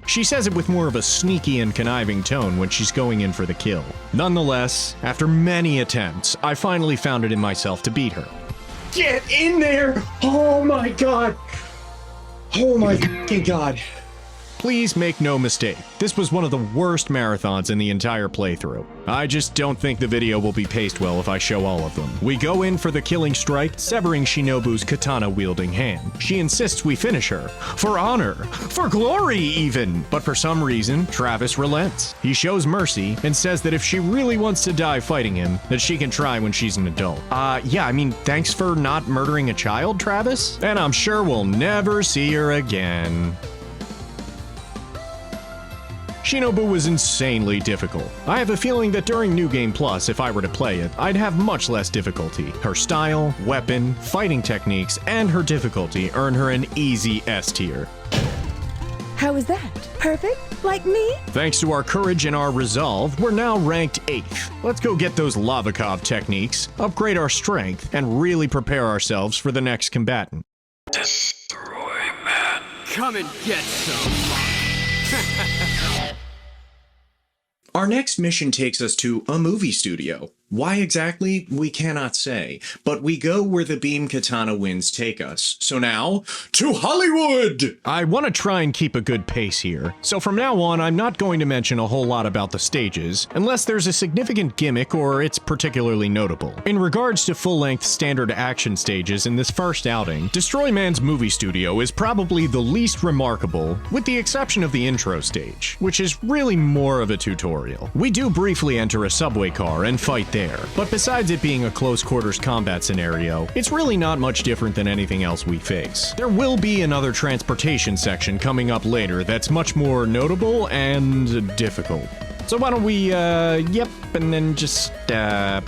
She says it with more of a sneaky and conniving tone when she's going in for the kill. Nonetheless, after many attempts, I finally found it in myself to beat her. Get in there! Oh my god! Oh my fucking god. Please make no mistake, this was one of the worst marathons in the entire playthrough. I just don't think the video will be paced well if I show all of them. We go in for the killing strike, severing Shinobu's katana-wielding hand. She insists we finish her. For honor. For glory, even! But for some reason, Travis relents. He shows mercy and says that if she really wants to die fighting him, that she can try when she's an adult. Yeah, I mean, thanks for not murdering a child, Travis? And I'm sure we'll never see her again. Shinobu was insanely difficult. I have a feeling that during New Game Plus, if I were to play it, I'd have much less difficulty. Her style, weapon, fighting techniques, and her difficulty earn her an easy S tier. How is that? Perfect? Like me? Thanks to our courage and our resolve, we're now ranked 8th. Let's go get those Lavakov techniques, upgrade our strength, and really prepare ourselves for the next combatant. Destroy man. Come and get some. Our next mission takes us to a movie studio. Why exactly, we cannot say, but we go where the beam katana winds take us. So now, to Hollywood! I want to try and keep a good pace here, so from now on I'm not going to mention a whole lot about the stages, unless there's a significant gimmick or it's particularly notable. In regards to full-length standard action stages in this first outing, Destroy Man's movie studio is probably the least remarkable, with the exception of the intro stage, which is really more of a tutorial. We do briefly enter a subway car and fight there, but besides it being a close quarters combat scenario, it's really not much different than anything else we face. There will be another transportation section coming up later that's much more notable and difficult. So why don't we, yep, and then just, yep,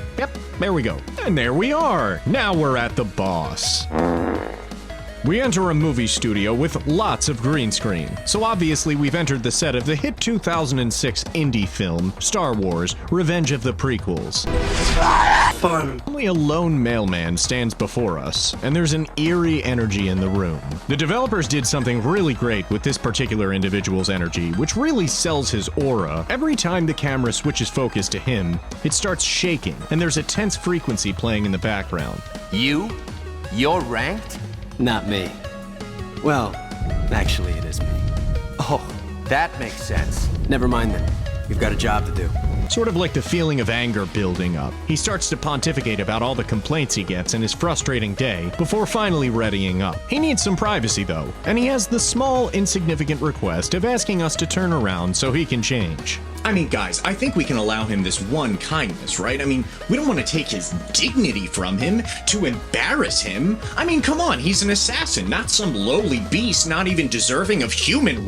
there we go. And there we are! Now we're at the boss. We enter a movie studio with lots of green screen, so obviously we've entered the set of the hit 2006 indie film, Star Wars: Revenge of the Prequels. Fun. Only a lone mailman stands before us, and there's an eerie energy in the room. The developers did something really great with this particular individual's energy, which really sells his aura. Every time the camera switches focus to him, it starts shaking, and there's a tense frequency playing in the background. You're ranked? Not me. Well, actually it is me. Oh, that makes sense. Never mind then. You've got a job to do. Sort of like the feeling of anger building up. He starts to pontificate about all the complaints he gets in his frustrating day before finally readying up. He needs some privacy though, and he has the small, insignificant request of asking us to turn around so he can change. I mean, guys, I think we can allow him this one kindness, right? I mean, we don't want to take his dignity from him, to embarrass him. I mean, come on, he's an assassin, not some lowly beast, not even deserving of human...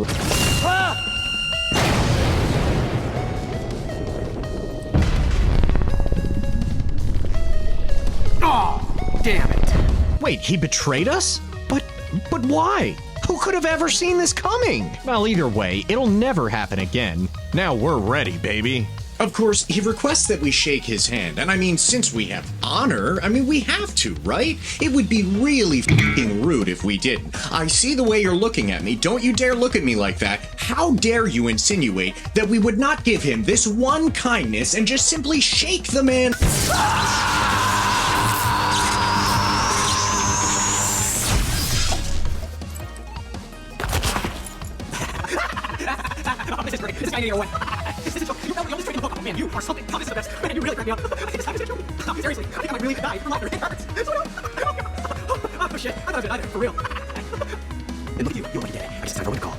Oh, damn it. Wait, he betrayed us? But why? Who could have ever seen this coming? Well, either way, it'll never happen again. Now we're ready, baby. Of course, he requests that we shake his hand, and I mean, since we have honor, I mean, we have to, right? It would be really f***ing rude if we didn't. I see the way you're looking at me. Don't you dare look at me like that. How dare you insinuate that we would not give him this one kindness and just simply shake the man... Oh, this is great. This is getting your way. This is so... You're almost trading the book. Oh, man, you are something. Oh, this is the best. Man, you really cracked me up. I think this time is true. Oh, seriously, I think I might really die from laughter. It hurts. Oh, shit. I thought I was gonna die for real. And look at you. You're lucky dead. I just time for one call.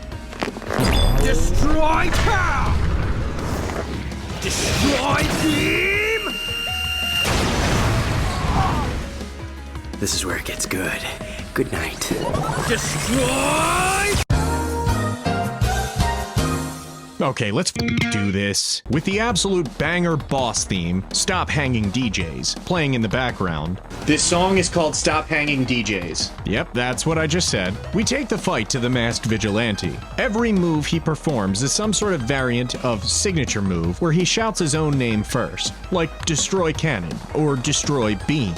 Destroy cow! Destroy team! This is where it gets good. Good night. Destroy... Okay, let's do this. With the absolute banger boss theme, Stop Hanging DJs, playing in the background. This song is called Stop Hanging DJs. Yep, that's what I just said. We take the fight to the masked vigilante. Every move he performs is some sort of variant of signature move where he shouts his own name first, like Destroy Cannon or Destroy Beam.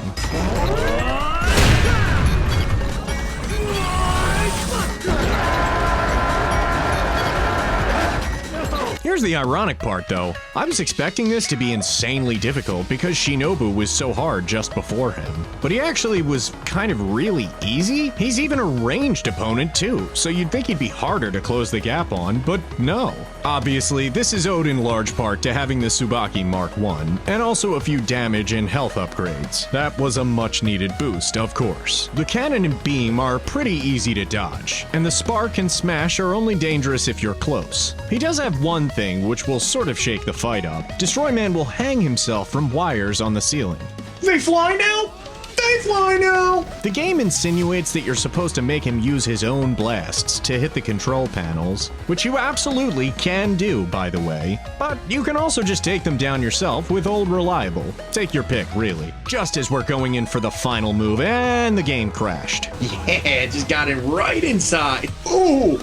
Here's the ironic part, though. I was expecting this to be insanely difficult because Shinobu was so hard just before him. But he actually was kind of really easy. He's even a ranged opponent, too, so you'd think he'd be harder to close the gap on, but no. Obviously, this is owed in large part to having the Tsubaki Mark I, and also a few damage and health upgrades. That was a much-needed boost, of course. The cannon and beam are pretty easy to dodge, and the spark and smash are only dangerous if you're close. He does have one thing which will sort of shake the fight up. Destroy Man will hang himself from wires on the ceiling. They fly now? They fly now! The game insinuates that you're supposed to make him use his own blasts to hit the control panels, which you absolutely can do, by the way. But you can also just take them down yourself with Old Reliable. Take your pick, really. Just as we're going in for the final move, and the game crashed. Yeah, just got it right inside. Ooh!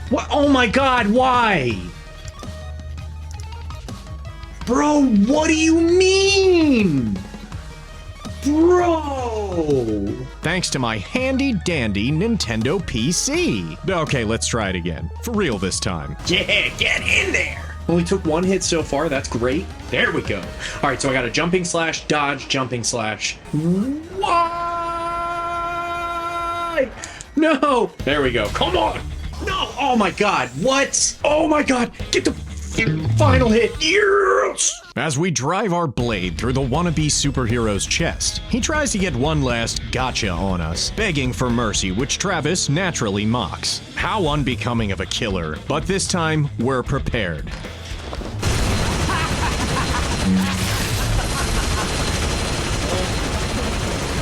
What? Oh my god, why? Bro, what do you mean? Bro! Thanks to my handy-dandy Nintendo PC. Okay, let's try it again. For real this time. Yeah, get in there! Only took one hit so far, that's great. There we go. Alright, so I got a jumping slash, dodge, jumping slash. Why? No! There we go. Come on! No! Oh my god, what? Oh my god! Get the final hit! Yes! As we drive our blade through the wannabe superhero's chest, he tries to get one last gotcha on us, begging for mercy, which Travis naturally mocks. How unbecoming of a killer, but this time, we're prepared.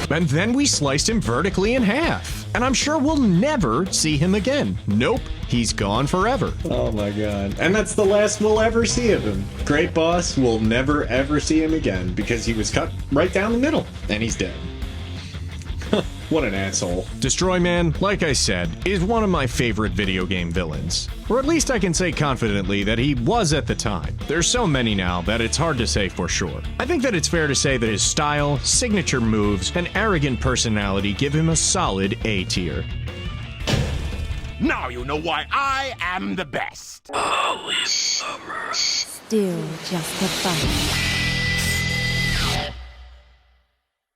And then we sliced him vertically in half. And I'm sure we'll never see him again. Nope, he's gone forever. Oh my god. And that's the last we'll ever see of him. Great boss, we'll never ever see him again because he was cut right down the middle and he's dead. What an asshole. Destroy Man, like I said, is one of my favorite video game villains. Or at least I can say confidently that he was at the time. There's so many now that it's hard to say for sure. I think that it's fair to say that his style, signature moves, and arrogant personality give him a solid A tier. Now you know why I am the best. Holy summer. Still just a fight.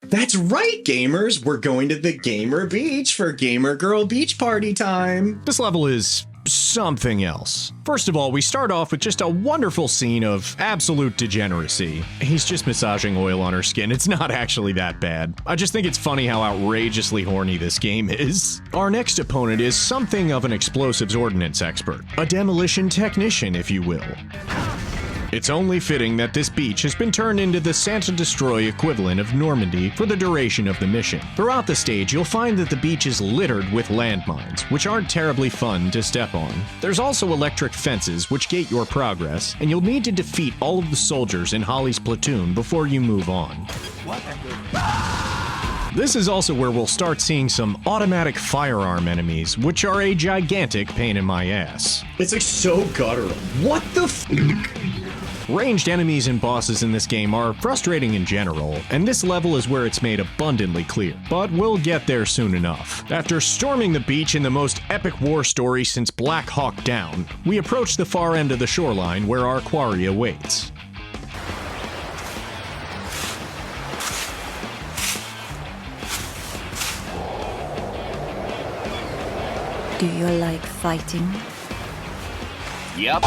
That's right, gamers! We're going to the Gamer Beach for Gamer Girl Beach Party time! This level is something else. First of all, we start off with just a wonderful scene of absolute degeneracy. He's just massaging oil on her skin. It's not actually that bad. I just think it's funny how outrageously horny this game is. Our next opponent is something of an explosives ordnance expert. A demolition technician, if you will. It's only fitting that this beach has been turned into the Santa Destroy equivalent of Normandy for the duration of the mission. Throughout the stage, you'll find that the beach is littered with landmines, which aren't terribly fun to step on. There's also electric fences which gate your progress, and you'll need to defeat all of the soldiers in Holly's platoon before you move on. This is also where we'll start seeing some automatic firearm enemies, which are a gigantic pain in my ass. It's like so guttural. What the f? Ranged enemies and bosses in this game are frustrating in general, and this level is where it's made abundantly clear. But we'll get there soon enough. After storming the beach in the most epic war story since Black Hawk Down, we approach the far end of the shoreline where our quarry awaits. Do you like fighting? Yep.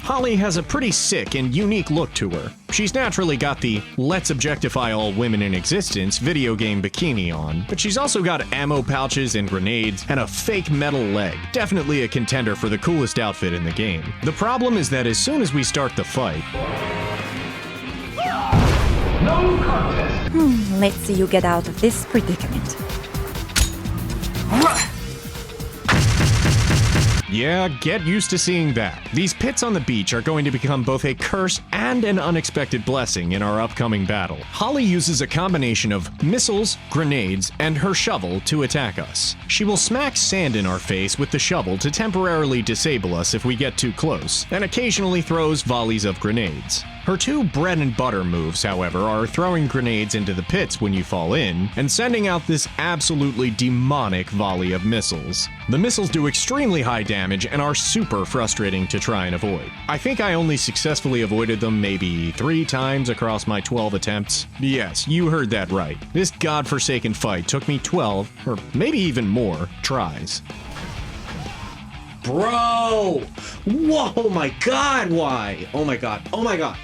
Holly has a pretty sick and unique look to her. She's naturally got the let's objectify all women in existence video game bikini on, but she's also got ammo pouches and grenades and a fake metal leg. Definitely a contender for the coolest outfit in the game. The problem is that as soon as we start the fight, Let's see you get out of this predicament. Yeah, get used to seeing that. These pits on the beach are going to become both a curse and an unexpected blessing in our upcoming battle. Holly uses a combination of missiles, grenades, and her shovel to attack us. She will smack sand in our face with the shovel to temporarily disable us if we get too close, and occasionally throws volleys of grenades. Her two bread and butter moves, however, are throwing grenades into the pits when you fall in, and sending out this absolutely demonic volley of missiles. The missiles do extremely high damage and are super frustrating to try and avoid. I think I only successfully avoided them maybe 3 times across my 12 attempts. Yes, you heard that right. This godforsaken fight took me 12, or maybe even more, tries. Bro! Whoa, oh my god, why? Oh my god, oh my god.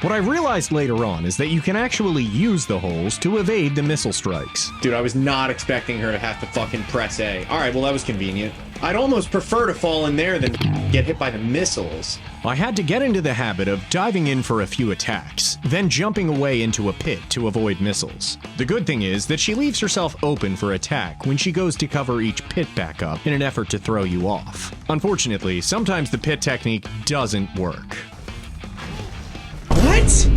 What I realized later on is that you can actually use the holes to evade the missile strikes. Dude, I was not expecting her to have to fucking press A. Alright, well that was convenient. I'd almost prefer to fall in there than get hit by the missiles. I had to get into the habit of diving in for a few attacks, then jumping away into a pit to avoid missiles. The good thing is that she leaves herself open for attack when she goes to cover each pit back up in an effort to throw you off. Unfortunately, sometimes the pit technique doesn't work. What?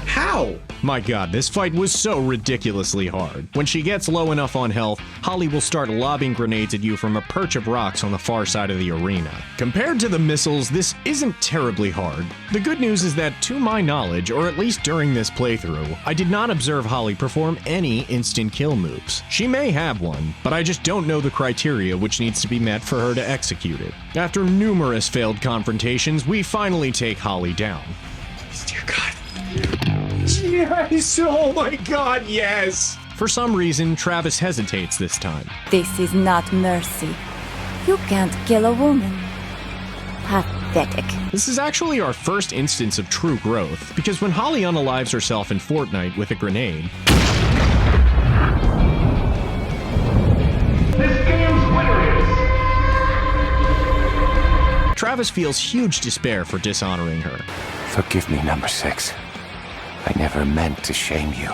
How? My god, this fight was so ridiculously hard. When she gets low enough on health, Holly will start lobbing grenades at you from a perch of rocks on the far side of the arena. Compared to the missiles, this isn't terribly hard. The good news is that, to my knowledge, or at least during this playthrough, I did not observe Holly perform any instant kill moves. She may have one, but I just don't know the criteria which needs to be met for her to execute it. After numerous failed confrontations, we finally take Holly down. Dear God. Yes! Oh my god, yes! For some reason, Travis hesitates this time. This is not mercy. You can't kill a woman. Pathetic. This is actually our first instance of true growth, because when Holly unalives herself in Fortnite with a grenade, This game's winner is... Travis feels huge despair for dishonoring her. Forgive me, number 6. I never meant to shame you.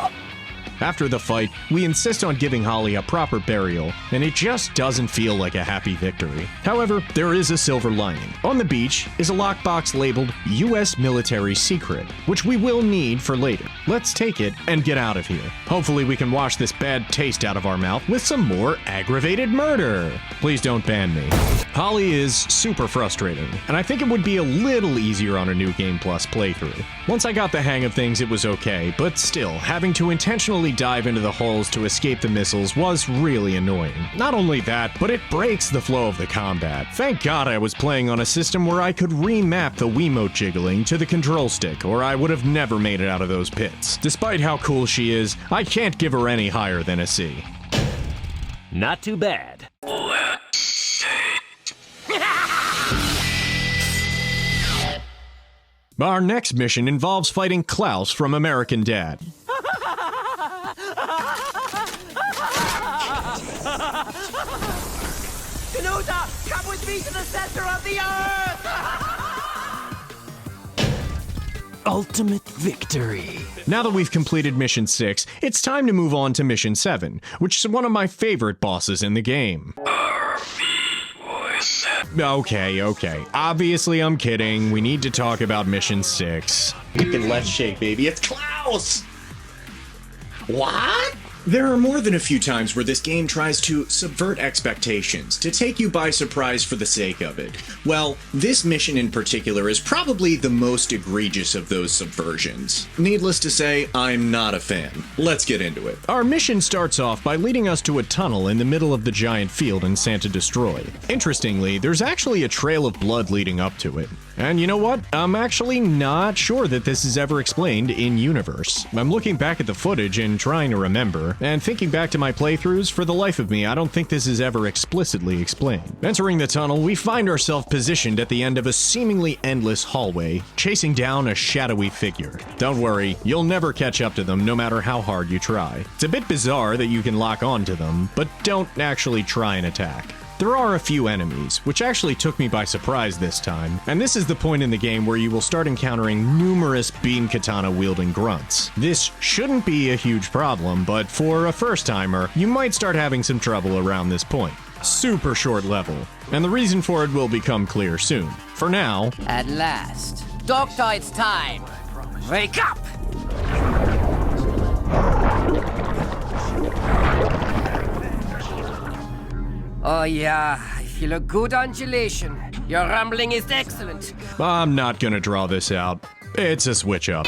After the fight, we insist on giving Holly a proper burial, and it just doesn't feel like a happy victory. However, there is a silver lining. On the beach is a lockbox labeled U.S. Military Secret, which we will need for later. Let's take it and get out of here. Hopefully we can wash this bad taste out of our mouth with some more aggravated murder. Please don't ban me. Holly is super frustrating, and I think it would be a little easier on a New Game Plus playthrough. Once I got the hang of things, it was okay, but still, having to intentionally dive into the holes to escape the missiles was really annoying. Not only that, but it breaks the flow of the combat. Thank God I was playing on a system where I could remap the Wiimote jiggling to the control stick, or I would have never made it out of those pits. Despite how cool she is, I can't give her any higher than a C. Not too bad. Our next mission involves fighting Klouse from American Dad. Danuta, come with me to the center of the earth! Ultimate victory. Now that we've completed Mission 6, it's time to move on to Mission 7, which is one of my favorite bosses in the game. Okay. Obviously, I'm kidding. We need to talk about Mission 6. Fucking left shake, baby. It's Klouse! What? There are more than a few times where this game tries to subvert expectations, to take you by surprise for the sake of it. Well, this mission in particular is probably the most egregious of those subversions. Needless to say, I'm not a fan. Let's get into it. Our mission starts off by leading us to a tunnel in the middle of the giant field in Santa Destroy. Interestingly, there's actually a trail of blood leading up to it. And you know what? I'm actually not sure that this is ever explained in-universe. I'm looking back at the footage and trying to remember, and thinking back to my playthroughs, for the life of me, I don't think this is ever explicitly explained. Entering the tunnel, we find ourselves positioned at the end of a seemingly endless hallway, chasing down a shadowy figure. Don't worry, you'll never catch up to them no matter how hard you try. It's a bit bizarre that you can lock onto them, but don't actually try and attack. There are a few enemies, which actually took me by surprise this time, and this is the point in the game where you will start encountering numerous beam katana wielding grunts. This shouldn't be a huge problem, but for a first timer, you might start having some trouble around this point. Super short level, and the reason for it will become clear soon. For now, at last, Doctoid's time. Wake up! Oh yeah, I feel a good undulation. Your rumbling is excellent. I'm not gonna draw this out. It's a switch up.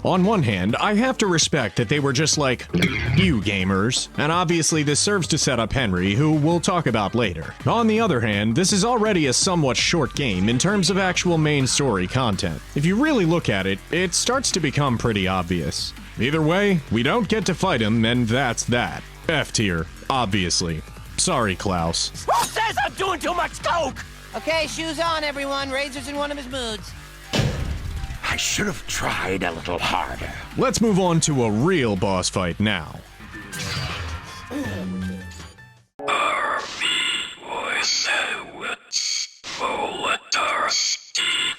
On one hand, I have to respect that they were just like, you gamers, and obviously this serves to set up Henry, who we'll talk about later. On the other hand, this is already a somewhat short game in terms of actual main story content. If you really look at it, it starts to become pretty obvious. Either way, we don't get to fight him, and that's that. F tier, obviously. Sorry, Klouse. Who says I'm doing too much coke? Okay, shoes on, everyone. Razor's in one of his moods. I should have tried a little harder. Let's move on to a real boss fight now.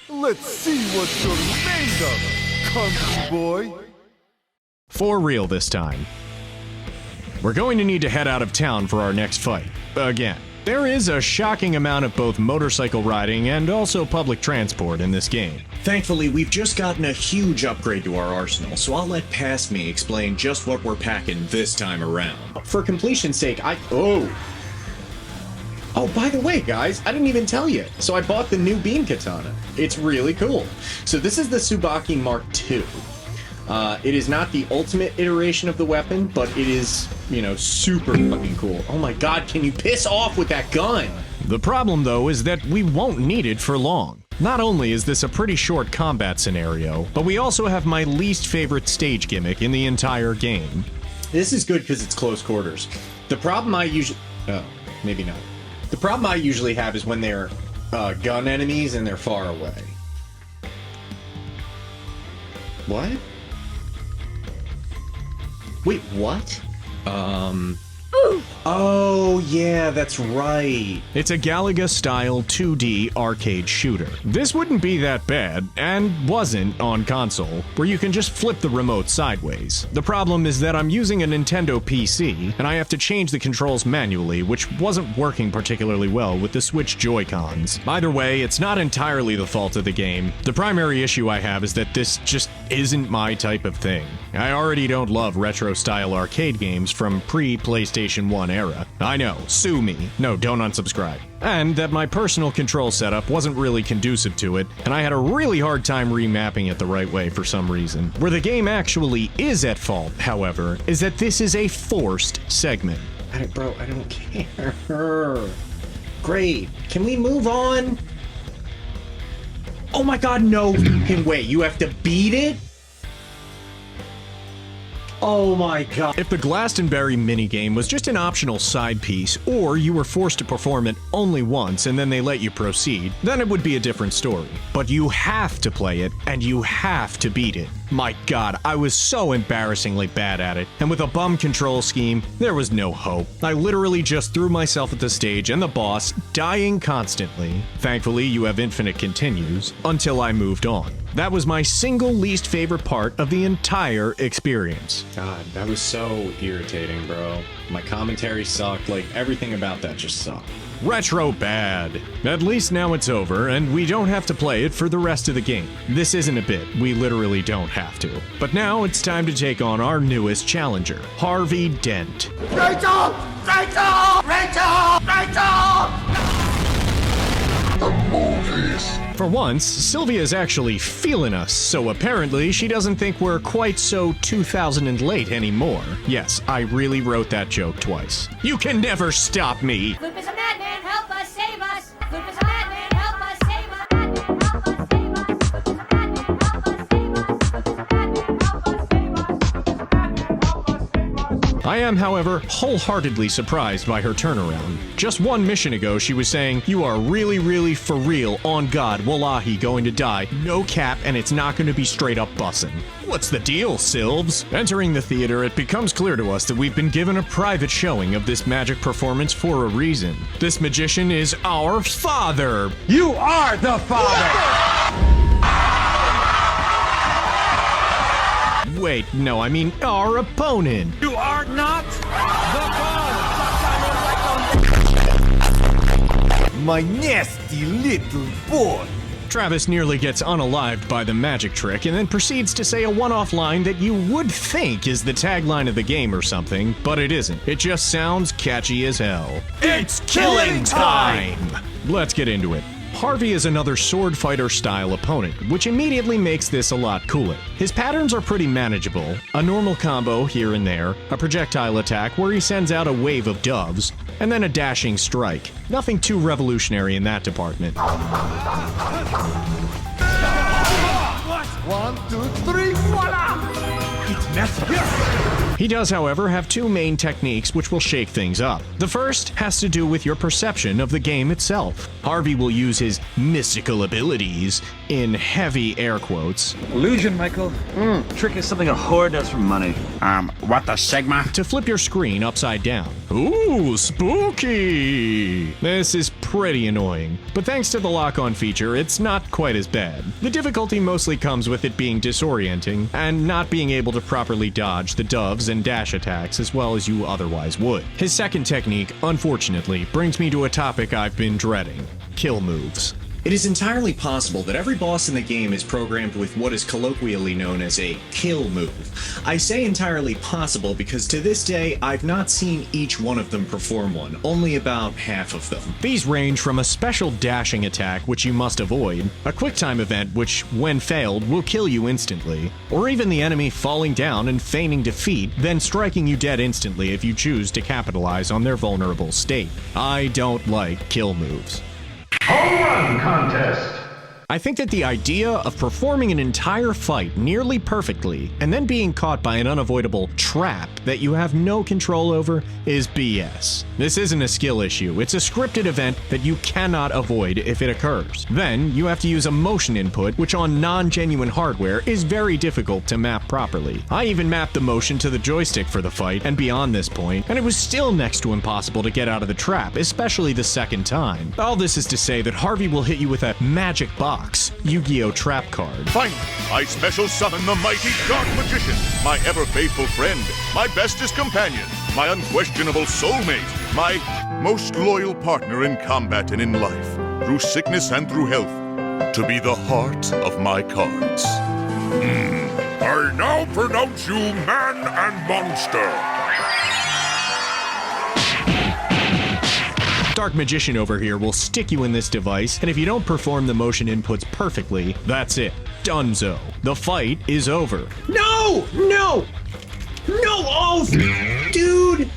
Let's see what you're made of, country boy. For real this time. We're going to need to head out of town for our next fight. Again. There is a shocking amount of both motorcycle riding and also public transport in this game. Thankfully, we've just gotten a huge upgrade to our arsenal, so I'll let Past Me explain just what we're packing this time around. For completion's sake, Oh, by the way, guys, I didn't even tell you. So I bought the new beam katana. It's really cool. So this is the Tsubaki Mark II. It is not the ultimate iteration of the weapon, but it is, super fucking cool. Oh my god, can you piss off with that gun? The problem, though, is that we won't need it for long. Not only is this a pretty short combat scenario, but we also have my least favorite stage gimmick in the entire game. This is good because it's close quarters. The problem I usually... Oh, maybe not. The problem I usually have is when they're gun enemies and they're far away. What? Wait, what? Oh, yeah, that's right. It's a Galaga-style 2D arcade shooter. This wouldn't be that bad, and wasn't on console, where you can just flip the remote sideways. The problem is that I'm using a Nintendo PC, and I have to change the controls manually, which wasn't working particularly well with the Switch Joy-Cons. Either way, it's not entirely the fault of the game. The primary issue I have is that this just isn't my type of thing. I already don't love retro-style arcade games from pre-PlayStation 1 era. I know, sue me. No, don't unsubscribe. And that my personal control setup wasn't really conducive to it, and I had a really hard time remapping it the right way for some reason. Where the game actually is at fault, however, is that this is a forced segment. Bro, I don't care. Great. Can we move on? Oh my god, no fucking way. You have to beat it? Oh my god. If the Glastonbury minigame was just an optional side piece, or you were forced to perform it only once and then they let you proceed, then it would be a different story. But you have to play it, and you have to beat it. My god, I was so embarrassingly bad at it, and with a bum control scheme, there was no hope. I literally just threw myself at the stage and the boss, dying constantly. Thankfully, you have infinite continues, until I moved on. That was my single least favorite part of the entire experience. God, that was so irritating, bro. My commentary sucked, like everything about that just sucked. Retro bad. At least now it's over, and we don't have to play it for the rest of the game. This isn't a bit, we literally don't have to. But now it's time to take on our newest challenger, Harvey Dent. Rachel! Rachel! Rachel! Rachel! The movies. For once, Sylvia's actually feeling us, so apparently she doesn't think we're quite so 2000 and late anymore. Yes, I really wrote that joke twice. You can never stop me! Floop is a madman, help us, save us! Floop is a madman, help us, save us! Madman, help us, save us! Floop is a madman, help us, save us! Madman, help us, save us! Madman, help us, save us! I am, however, wholeheartedly surprised by her turnaround. Just one mission ago, she was saying, "You are really, really, for real, on God, wallahi, going to die, no cap, and it's not going to be straight up bussin'." What's the deal, Sylves? Entering the theater, it becomes clear to us that we've been given a private showing of this magic performance for a reason. This magician is our father. You are the father! Wait, no, I mean our opponent. You are not the father! My nasty little boy! Travis nearly gets unalived by the magic trick and then proceeds to say a one-off line that you would think is the tagline of the game or something, but it isn't. It just sounds catchy as hell. It's killing time! Let's get into it. Harvey is another sword fighter style opponent, which immediately makes this a lot cooler. His patterns are pretty manageable, a normal combo here and there, a projectile attack where he sends out a wave of doves, and then a dashing strike. Nothing too revolutionary in that department. 1, 2, 3, voila! It's messy. He does, however, have two main techniques which will shake things up. The first has to do with your perception of the game itself. Harvey will use his mystical abilities, in heavy air quotes. Illusion, Michael. Trick is something a whore does for money. What the Sigma? To flip your screen upside down. Ooh, spooky! This is pretty annoying, but thanks to the lock-on feature, it's not quite as bad. The difficulty mostly comes with it being disorienting, and not being able to properly dodge the doves and dash attacks as well as you otherwise would. His second technique, unfortunately, brings me to a topic I've been dreading: kill moves. It is entirely possible that every boss in the game is programmed with what is colloquially known as a kill move. I say entirely possible because to this day, I've not seen each one of them perform one, only about half of them. These range from a special dashing attack which you must avoid, a quicktime event which, when failed, will kill you instantly, or even the enemy falling down and feigning defeat, then striking you dead instantly if you choose to capitalize on their vulnerable state. I don't like kill moves. Home run contest. I think that the idea of performing an entire fight nearly perfectly and then being caught by an unavoidable trap that you have no control over is BS. This isn't a skill issue, it's a scripted event that you cannot avoid if it occurs. Then you have to use a motion input, which on non-genuine hardware is very difficult to map properly. I even mapped the motion to the joystick for the fight and beyond this point, and it was still next to impossible to get out of the trap, especially the second time. All this is to say that Harvey will hit you with a magic box, Yu-Gi-Oh! Trap card. Finally, I special summon the mighty Dark Magician, my ever-faithful friend, my bestest companion, my unquestionable soulmate, my most loyal partner in combat and in life, through sickness and through health, to be the heart of my cards. I now pronounce you man and monster. Dark Magician over here will stick you in this device, and if you don't perform the motion inputs perfectly, that's it. Dunzo. The fight is over. No! No! No! Oh, dude!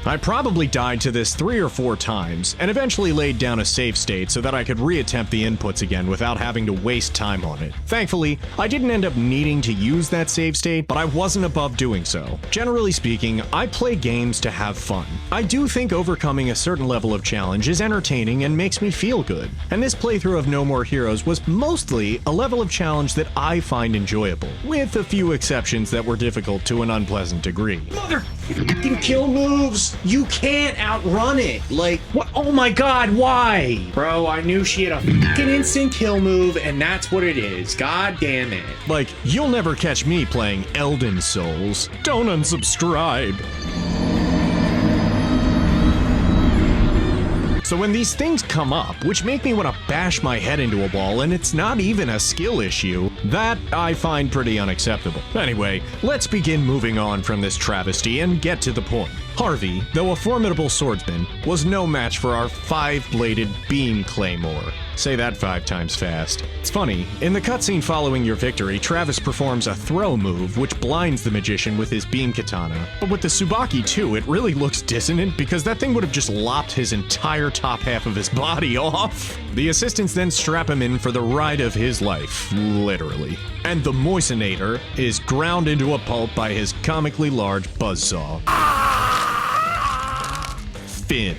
I probably died to this 3 or 4 times, and eventually laid down a save state so that I could reattempt the inputs again without having to waste time on it. Thankfully, I didn't end up needing to use that save state, but I wasn't above doing so. Generally speaking, I play games to have fun. I do think overcoming a certain level of challenge is entertaining and makes me feel good, and this playthrough of No More Heroes was mostly a level of challenge that I find enjoyable, with a few exceptions that were difficult to an unpleasant degree. Mother f***ing kill moves! You can't outrun it! Like, what? Oh my god, why? Bro, I knew she had a f***ing instant kill move, and that's what it is. God damn it. Like, you'll never catch me playing Elden Souls. Don't unsubscribe. So when these things come up, which make me want to bash my head into a wall, and it's not even a skill issue, that I find pretty unacceptable. Anyway, let's begin moving on from this travesty and get to the point. Harvey, though a formidable swordsman, was no match for our 5-bladed beam claymore. Say that 5 times fast. It's funny, in the cutscene following your victory, Travis performs a throw move which blinds the magician with his beam katana. But with the Tsubaki 2, it really looks dissonant because that thing would have just lopped his entire top half of his body off. The assistants then strap him in for the ride of his life, literally. And the Moisonator is ground into a pulp by his comically large buzzsaw. Finn.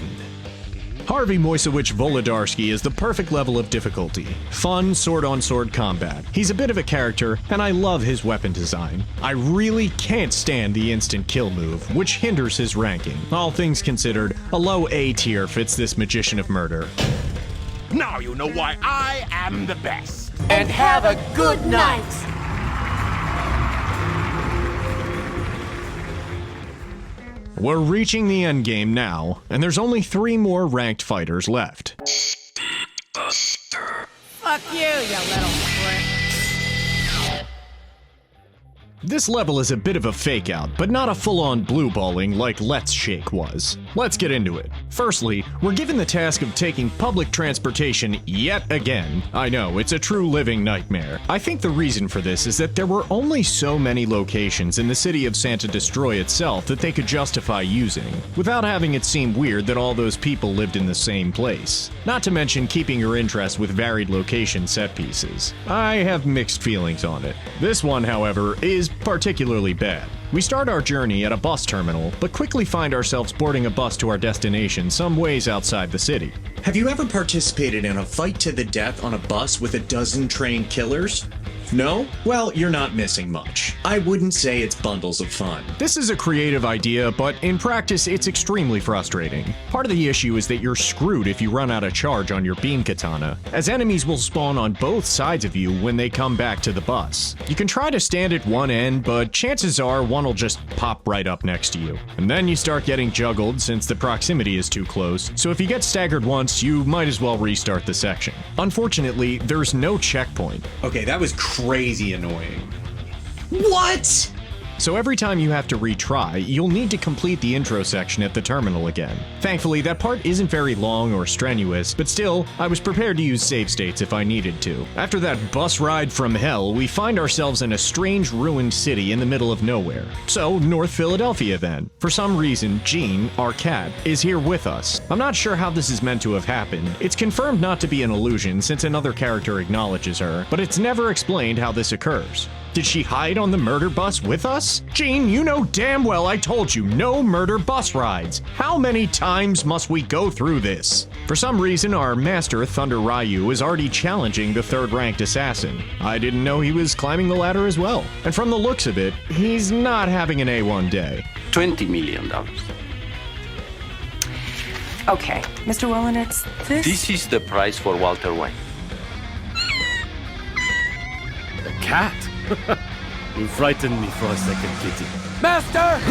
Harvey Moisewicz Wolodarski is the perfect level of difficulty. Fun, sword-on-sword combat. He's a bit of a character, and I love his weapon design. I really can't stand the instant kill move, which hinders his ranking. All things considered, a low A tier fits this magician of murder. Now you know why I am the best. And have a good night. We're reaching the endgame now, and there's only 3 more ranked fighters left. Fuck you, you little prick. This level is a bit of a fake-out, but not a full-on blue-balling like Let's Shake was. Let's get into it. Firstly, we're given the task of taking public transportation yet again. I know, it's a true living nightmare. I think the reason for this is that there were only so many locations in the city of Santa Destroy itself that they could justify using, without having it seem weird that all those people lived in the same place. Not to mention keeping your interest with varied location set pieces. I have mixed feelings on it. This one, however, is particularly bad. We start our journey at a bus terminal, but quickly find ourselves boarding a bus to our destination some ways outside the city. Have you ever participated in a fight to the death on a bus with a dozen trained killers? No? Well, you're not missing much. I wouldn't say it's bundles of fun. This is a creative idea, but in practice, it's extremely frustrating. Part of the issue is that you're screwed if you run out of charge on your beam katana, as enemies will spawn on both sides of you when they come back to the bus. You can try to stand at one end, but chances are one will just pop right up next to you. And then you start getting juggled since the proximity is too close, so if you get staggered once, you might as well restart the section. Unfortunately, there's no checkpoint. Okay, that was crazy annoying. What? So every time you have to retry, you'll need to complete the intro section at the terminal again. Thankfully, that part isn't very long or strenuous, but still, I was prepared to use save states if I needed to. After that bus ride from hell, we find ourselves in a strange ruined city in the middle of nowhere. So, North Philadelphia then. For some reason, Jean, our cat, is here with us. I'm not sure how this is meant to have happened. It's confirmed not to be an illusion since another character acknowledges her, but it's never explained how this occurs. Did she hide on the murder bus with us? Jean, you know damn well I told you no murder bus rides. How many times must we go through this? For some reason, our master, Thunder Ryu, is already challenging the 3rd-ranked assassin. I didn't know he was climbing the ladder as well. And from the looks of it, he's not having an A1 day. $20 million. Okay, Mr. Wollenitz, This is the price for Walter White. The cat? You frightened me for a second, Kitty. Master!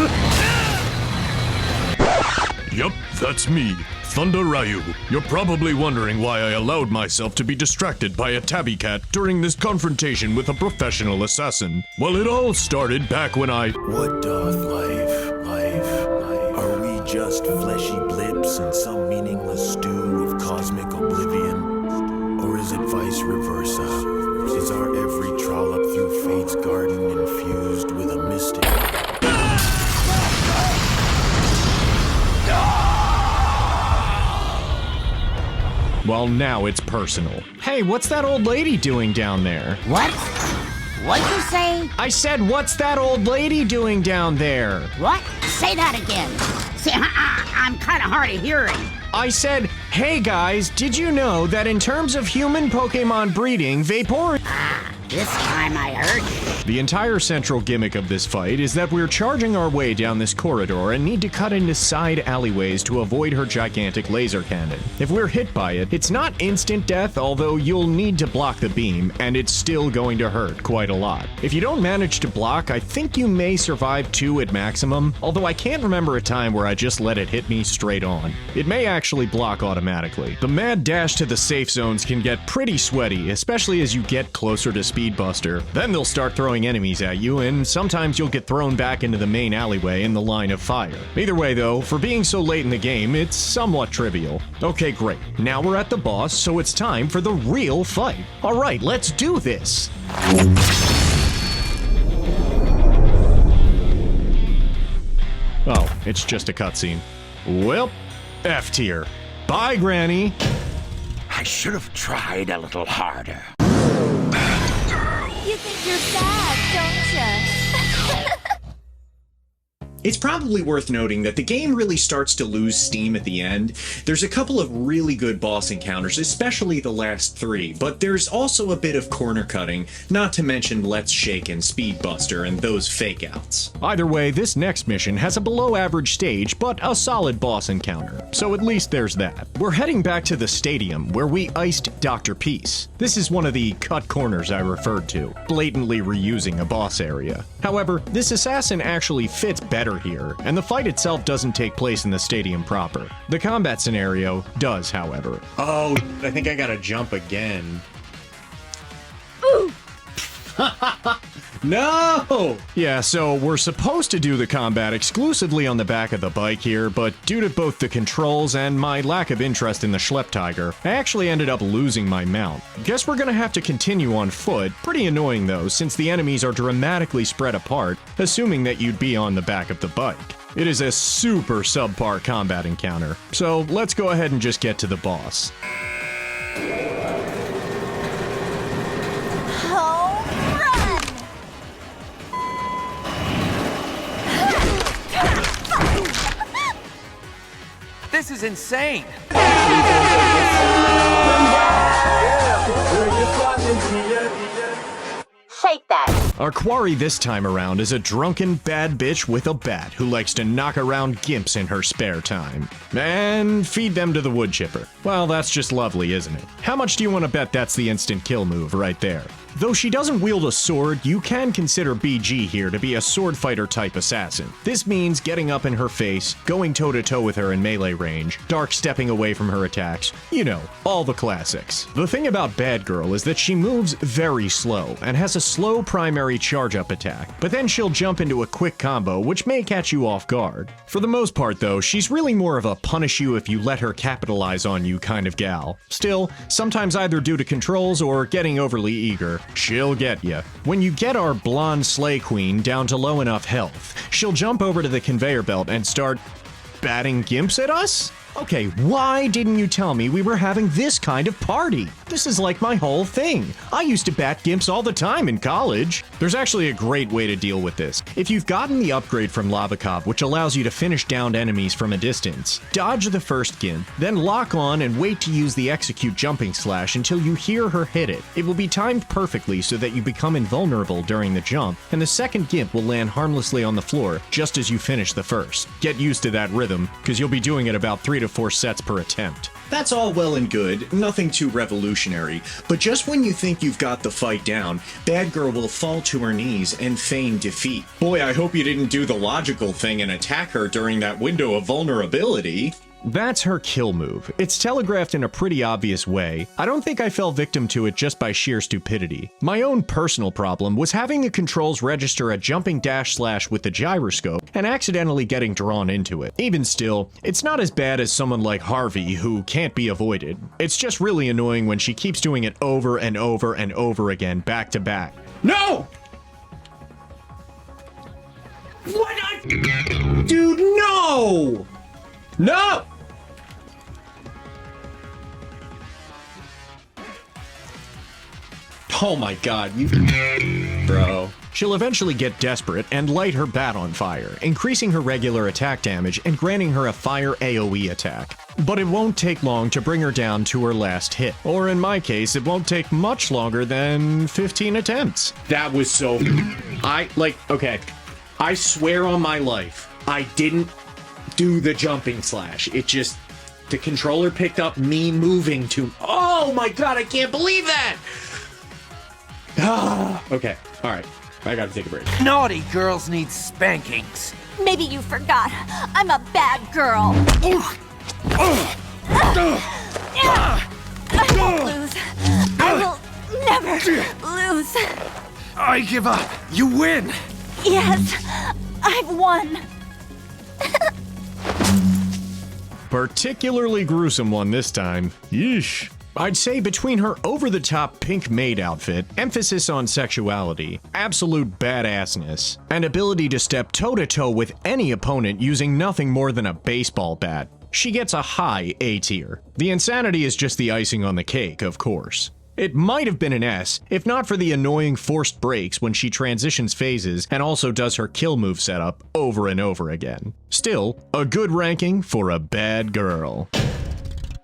Yup, that's me, Thunder Ryu. You're probably wondering why I allowed myself to be distracted by a tabby cat during this confrontation with a professional assassin. Well, it all started back when I... What doth life? Are we just fleshy blips in some meaningless stew of cosmic oblivion? Or is it vice versa? Is our every trollop through fate's garden infused with a mystic? Well, now it's personal. Hey, what's that old lady doing down there? What? What'd you say? I said, what's that old lady doing down there? What? Say that again. See, I'm kind of hard of hearing. I said, hey guys, did you know that in terms of human Pokemon breeding, Vaporeon... This time I heard you. The entire central gimmick of this fight is that we're charging our way down this corridor and need to cut into side alleyways to avoid her gigantic laser cannon. If we're hit by it, it's not instant death, although you'll need to block the beam, and it's still going to hurt quite a lot. If you don't manage to block, I think you may survive 2 at maximum, although I can't remember a time where I just let it hit me straight on. It may actually block automatically. The mad dash to the safe zones can get pretty sweaty, especially as you get closer to speed Speedbuster. Then they'll start throwing enemies at you, and sometimes you'll get thrown back into the main alleyway in the line of fire. Either way though, for being so late in the game, it's somewhat trivial. Okay, great. Now we're at the boss, so it's time for the real fight. Alright, let's do this! Oh, it's just a cutscene. Well, F tier. Bye, Granny! I should have tried a little harder. You think you're bad, don't ya? It's probably worth noting that the game really starts to lose steam at the end. There's a couple of really good boss encounters, especially the last 3, but there's also a bit of corner cutting, not to mention Let's Shake and Speedbuster and those fake outs. Either way, this next mission has a below average stage, but a solid boss encounter, so at least there's that. We're heading back to the stadium, where we iced Dr. Peace. This is one of the cut corners I referred to, blatantly reusing a boss area. However, this assassin actually fits better here, and the fight itself doesn't take place in the stadium proper. The combat scenario does, however. Oh, I think I gotta jump again. Ooh! No! Yeah, so we're supposed to do the combat exclusively on the back of the bike here, but due to both the controls and my lack of interest in the Schlepp Tiger, I actually ended up losing my mount. Guess we're gonna have to continue on foot. Pretty annoying though, since the enemies are dramatically spread apart, assuming that you'd be on the back of the bike. It is a super subpar combat encounter, so let's go ahead and just get to the boss. This is insane! Shake that. Our quarry this time around is a drunken bad bitch with a bat who likes to knock around gimps in her spare time. And feed them to the wood chipper. Well, that's just lovely, isn't it? How much do you want to bet that's the instant kill move right there? Though she doesn't wield a sword, you can consider BG here to be a sword fighter type assassin. This means getting up in her face, going toe-to-toe with her in melee range, dark stepping away from her attacks, you know, all the classics. The thing about Bad Girl is that she moves very slow and has a slow primary charge-up attack, but then she'll jump into a quick combo which may catch you off guard. For the most part though, she's really more of a punish you if you let her capitalize on you kind of gal. Still, sometimes either due to controls or getting overly eager, she'll get ya. When you get our blonde slay queen down to low enough health, she'll jump over to the conveyor belt and start batting gimps at us? Okay, why didn't you tell me we were having this kind of party? This is like my whole thing. I used to bat gimps all the time in college. There's actually a great way to deal with this. If you've gotten the upgrade from Lava Cop, which allows you to finish downed enemies from a distance, dodge the first gimp, then lock on and wait to use the execute jumping slash until you hear her hit it. It will be timed perfectly so that you become invulnerable during the jump, and the second gimp will land harmlessly on the floor just as you finish the first. Get used to that rhythm, because you'll be doing it about 3 to 4 sets per attempt. That's all well and good, nothing too revolutionary, but just when you think you've got the fight down, Bad Girl will fall to her knees and feign defeat. Boy, I hope you didn't do the logical thing and attack her during that window of vulnerability. That's her kill move. It's telegraphed in a pretty obvious way. I don't think I fell victim to it just by sheer stupidity. My own personal problem was having the controls register a jumping dash slash with the gyroscope and accidentally getting drawn into it. Even still, it's not as bad as someone like Harvey who can't be avoided. It's just really annoying when she keeps doing it over and over and over again back to back. No! What? Dude, no! No! Oh my god, you... Bro. She'll eventually get desperate and light her bat on fire, increasing her regular attack damage and granting her a fire AoE attack. But it won't take long to bring her down to her last hit. Or in my case, it won't take much longer than 15 attempts. That was so... okay. I swear on my life, I didn't do the jumping slash. It just... The controller picked up me moving to... Oh my god, I can't believe that! Okay, alright. I gotta take a break. Naughty girls need spankings. Maybe you forgot. I'm a bad girl. I won't lose. I will never lose. lose. I give up. You win. Yes, I've won. Particularly gruesome one this time. Yeesh. I'd say between her over-the-top pink maid outfit, emphasis on sexuality, absolute badassness, and ability to step toe-to-toe with any opponent using nothing more than a baseball bat, she gets a high A tier. The insanity is just the icing on the cake, of course. It might have been an S, if not for the annoying forced breaks when she transitions phases and also does her kill move setup over and over again. Still, a good ranking for a bad girl.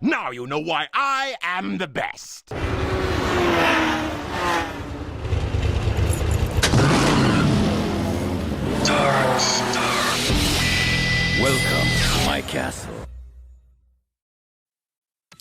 Now you know why I am the best. Welcome to my castle.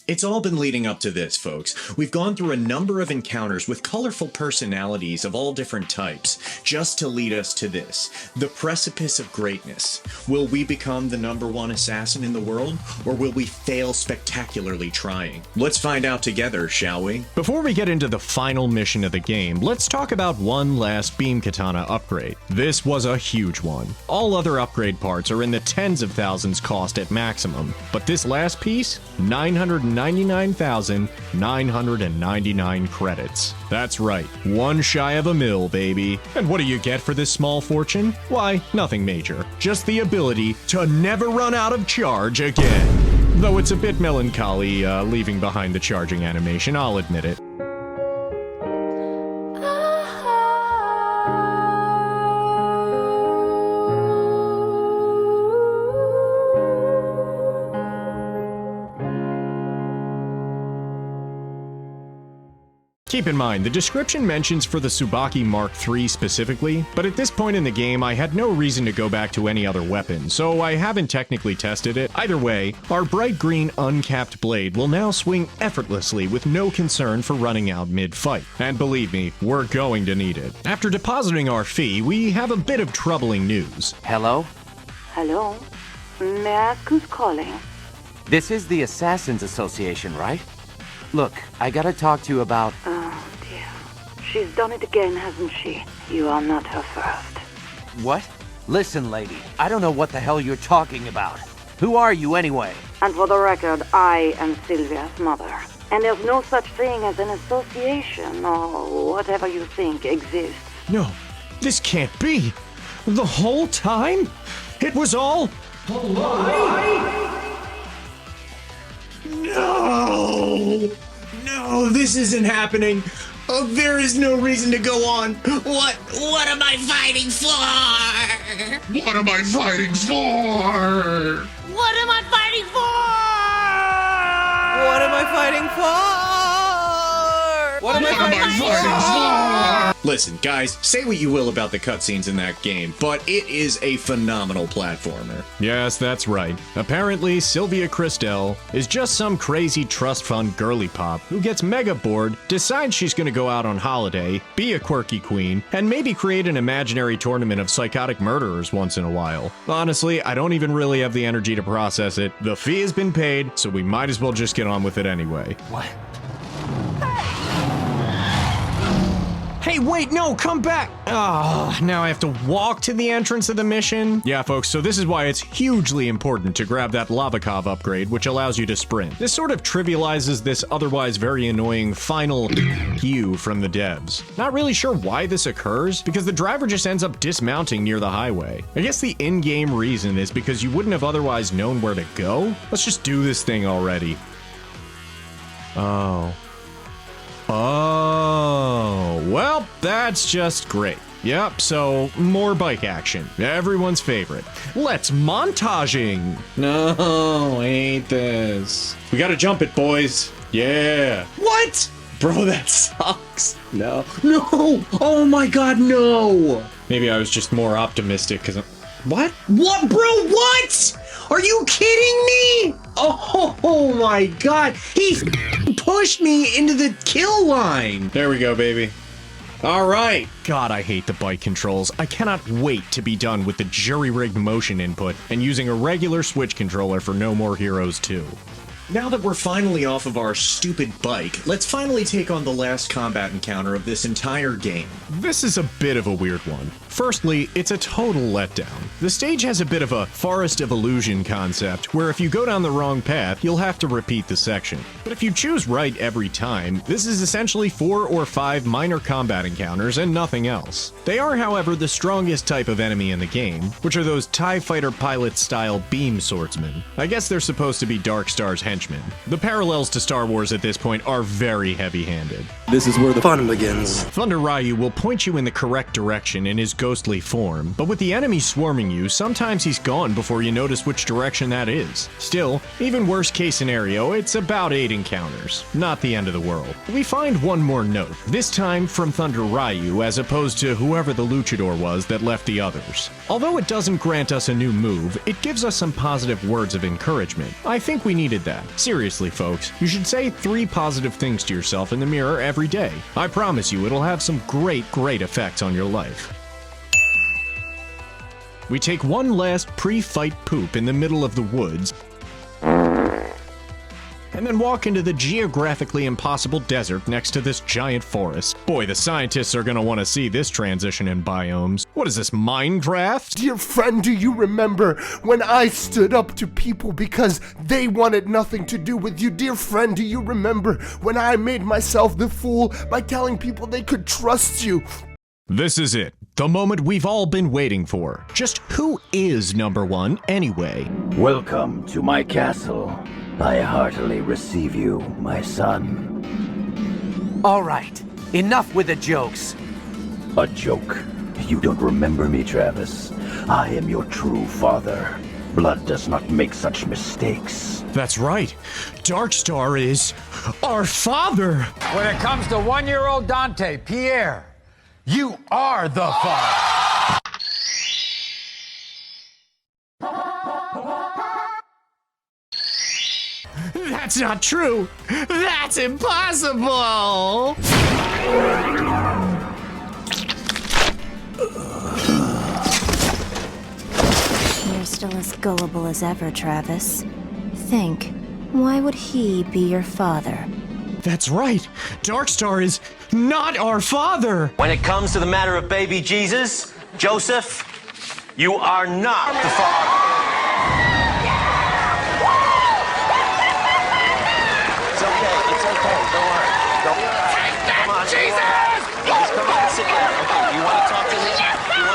It's all been leading up to this, folks. We've gone through a number of encounters with colorful personalities of all different types, just to lead us to this, the precipice of greatness. Will we become the #1 assassin in the world, or will we fail spectacularly trying? Let's find out together, shall we? Before we get into the final mission of the game, let's talk about one last beam katana upgrade. This was a huge one. All other upgrade parts are in the tens of thousands cost at maximum, but this last piece, 999,999 credits. That's right, one shy of $1 million, baby. And what do you get for this small fortune? Why, nothing major. Just the ability to never run out of charge again. Though it's a bit melancholy leaving behind the charging animation, I'll admit it. Keep in mind, the description mentions for the Tsubaki Mark III specifically, but at this point in the game I had no reason to go back to any other weapon, so I haven't technically tested it. Either way, our bright green uncapped blade will now swing effortlessly with no concern for running out mid-fight. And believe me, we're going to need it. After depositing our fee, we have a bit of troubling news. Hello? Hello? May I ask who's calling? This is the Assassins Association, right? Look, I gotta talk to you about... Oh, dear. She's done it again, hasn't she? You are not her first. What? Listen, lady, I don't know what the hell you're talking about. Who are you, anyway? And for the record, I am Sylvia's mother. And there's no such thing as an association, or whatever you think exists. No, this can't be. The whole time? It was all... a lie? No! No, this isn't happening. Oh, there is no reason to go on. What am I fighting for? What am I fighting for? What am I fighting for? What am I fighting for? What am I fighting for? Listen, guys, say what you will about the cutscenes in that game, but it is a phenomenal platformer. Yes, that's right. Apparently, Sylvia Christel is just some crazy trust fund girly pop who gets mega bored, decides she's gonna go out on holiday, be a quirky queen, and maybe create an imaginary tournament of psychotic murderers once in a while. Honestly, I don't even really have the energy to process it. The fee has been paid, so we might as well just get on with it anyway. What? Hey, wait, no, come back! Ah, now I have to walk to the entrance of the mission? Yeah, folks, so this is why it's hugely important to grab that Lavakov upgrade, which allows you to sprint. This sort of trivializes this otherwise very annoying final cue from the devs. Not really sure why this occurs, because the driver just ends up dismounting near the highway. I guess the in-game reason is because you wouldn't have otherwise known where to go? Let's just do this thing already. Oh, well, that's just great. Yep, so more bike action. Everyone's favorite. Let's montaging. No, I hate this. We gotta jump it, boys. Yeah. What? Bro, that sucks. No. No! Oh my god, no! Maybe I was just more optimistic because I'm... What? What, bro? What? Are you kidding me? Oh my god. He pushed me into the kill line. There we go, baby. All right. God, I hate the bike controls. I cannot wait to be done with the jury-rigged motion input and using a regular Switch controller for No More Heroes 2. Now that we're finally off of our stupid bike, let's finally take on the last combat encounter of this entire game. This is a bit of a weird one. Firstly, it's a total letdown. The stage has a bit of a Forest of Illusion concept, where if you go down the wrong path, you'll have to repeat the section. But if you choose right every time, this is essentially 4 or 5 minor combat encounters and nothing else. They are, however, the strongest type of enemy in the game, which are those TIE Fighter pilot-style beam swordsmen. I guess they're supposed to be Dark Star's henchmen. The parallels to Star Wars at this point are very heavy-handed. This is where the fun begins. Thunder Ryu will point you in the correct direction in his ghostly form, but with the enemy swarming you, sometimes he's gone before you notice which direction that is. Still, even worst case scenario, it's about 8 encounters. Not the end of the world. We find one more note, this time from Thunder Ryu as opposed to whoever the luchador was that left the others. Although it doesn't grant us a new move, it gives us some positive words of encouragement. I think we needed that. Seriously, folks, you should say 3 positive things to yourself in the mirror every day. I promise you it'll have some great effects on your life. We take one last pre-fight poop in the middle of the woods, and then walk into the geographically impossible desert next to this giant forest. Boy, the scientists are gonna want to see this transition in biomes. What is this, Minecraft? Dear friend, do you remember when I stood up to people because they wanted nothing to do with you? Dear friend, do you remember when I made myself the fool by telling people they could trust you? This is it. The moment we've all been waiting for. Just who is number 1 anyway? Welcome to my castle. I heartily receive you, my son. All right, enough with the jokes. A joke? You don't remember me, Travis. I am your true father. Blood does not make such mistakes. That's right. Darkstar is our father. When it comes to 1-year-old Dante, Pierre, you are the father. That's not true! That's impossible! You're still as gullible as ever, Travis. Think, why would he be your father? That's right! Darkstar is not our father! When it comes to the matter of baby Jesus, Joseph, you are not the father. It's okay, don't worry. Come on, Jesus! Just come on, sit down. Okay, you want to talk to me?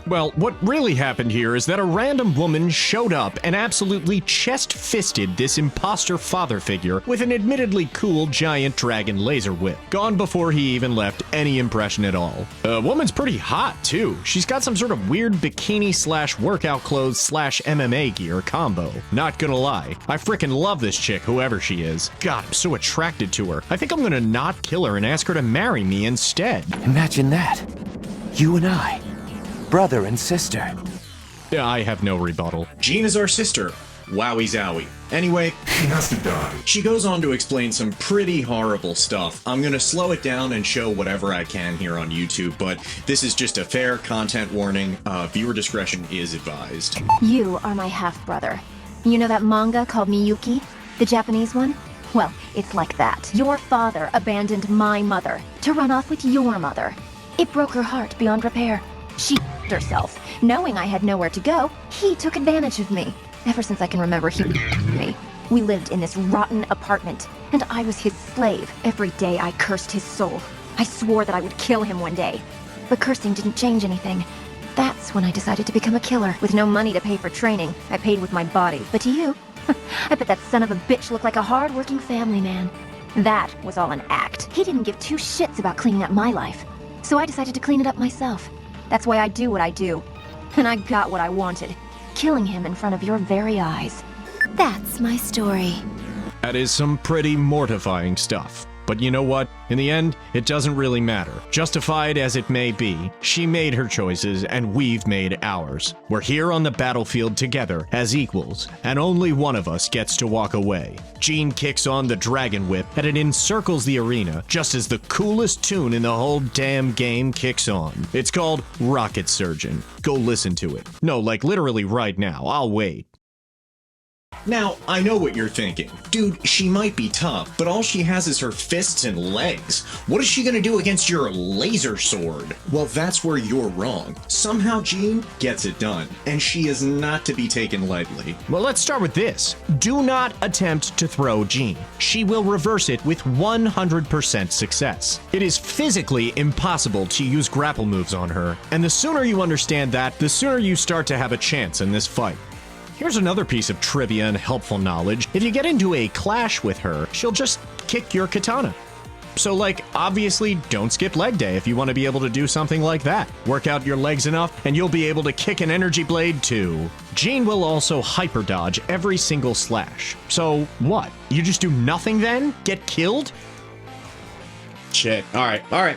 Well, what really happened here is that a random woman showed up and absolutely chest-fisted this imposter father figure with an admittedly cool giant dragon laser whip. Gone before he even left any impression at all. The woman's pretty hot, too. She's got some sort of weird bikini/workout clothes/MMA gear combo. Not gonna lie, I frickin' love this chick, whoever she is. God, I'm so attracted to her. I think I'm gonna not kill her and ask her to marry me instead. Imagine that. You and I. Brother and sister. I have no rebuttal. Jean is our sister. Wowie zowie. Anyway, She has to die. she goes on to explain some pretty horrible stuff. I'm gonna slow it down and show whatever I can here on YouTube, but this is just a fair content warning. Viewer discretion is advised. You are my half-brother. You know that manga called Miyuki? The Japanese one? Well, it's like that. Your father abandoned my mother to run off with your mother. It broke her heart beyond repair. She herself. Knowing I had nowhere to go, he took advantage of me. Ever since I can remember, he me. We lived in this rotten apartment, and I was his slave. Every day I cursed his soul. I swore that I would kill him one day. But cursing didn't change anything. That's when I decided to become a killer. With no money to pay for training, I paid with my body. But to you, I bet that son of a bitch looked like a hard-working family man. That was all an act. He didn't give 2 shits about cleaning up my life. So I decided to clean it up myself. That's why I do what I do. And I got what I wanted. Killing him in front of your very eyes. That's my story. That is some pretty mortifying stuff. But you know what? In the end, it doesn't really matter. Justified as it may be, she made her choices and we've made ours. We're here on the battlefield together as equals, and only one of us gets to walk away. Jean kicks on the dragon whip and it encircles the arena just as the coolest tune in the whole damn game kicks on. It's called Rocket Surgeon. Go listen to it. No, like literally right now. I'll wait. Now, I know what you're thinking. Dude, she might be tough, but all she has is her fists and legs. What is she gonna do against your laser sword? Well, that's where you're wrong. Somehow Jean gets it done, and she is not to be taken lightly. Well, let's start with this. Do not attempt to throw Jean. She will reverse it with 100% success. It is physically impossible to use grapple moves on her, and the sooner you understand that, the sooner you start to have a chance in this fight. Here's another piece of trivia and helpful knowledge. If you get into a clash with her, she'll just kick your katana. So, like, obviously, don't skip leg day if you want to be able to do something like that. Work out your legs enough, and you'll be able to kick an energy blade too. Jean will also hyper dodge every single slash. So, what? You just do nothing then? Get killed? Shit. Alright.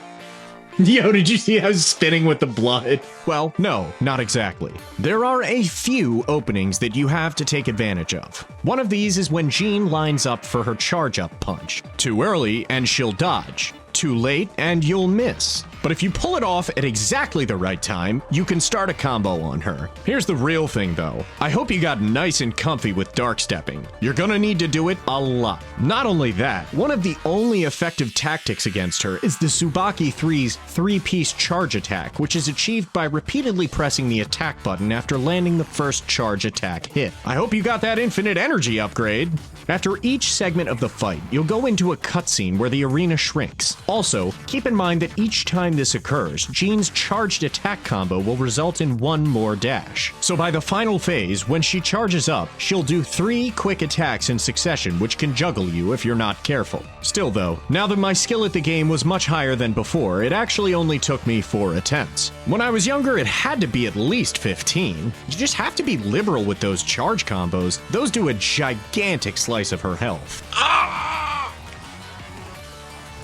Yo, did you see how I was spinning with the blood? Well, no, not exactly. There are a few openings that you have to take advantage of. One of these is when Jean lines up for her charge-up punch. Too early, and she'll dodge. Too late, and you'll miss. But if you pull it off at exactly the right time, you can start a combo on her. Here's the real thing though. I hope you got nice and comfy with dark stepping. You're gonna need to do it a lot. Not only that, one of the only effective tactics against her is the Tsubaki 3's 3-piece charge attack, which is achieved by repeatedly pressing the attack button after landing the first charge attack hit. I hope you got that infinite energy upgrade. After each segment of the fight, you'll go into a cutscene where the arena shrinks. Also, keep in mind that each time this occurs, Jean's charged attack combo will result in one more dash. So by the final phase, when she charges up, she'll do 3 quick attacks in succession, which can juggle you if you're not careful. Still though, now that my skill at the game was much higher than before, it actually only took me 4 attempts. When I was younger, it had to be at least 15. You just have to be liberal with those charge combos. Those do a gigantic slice of her health. Ah!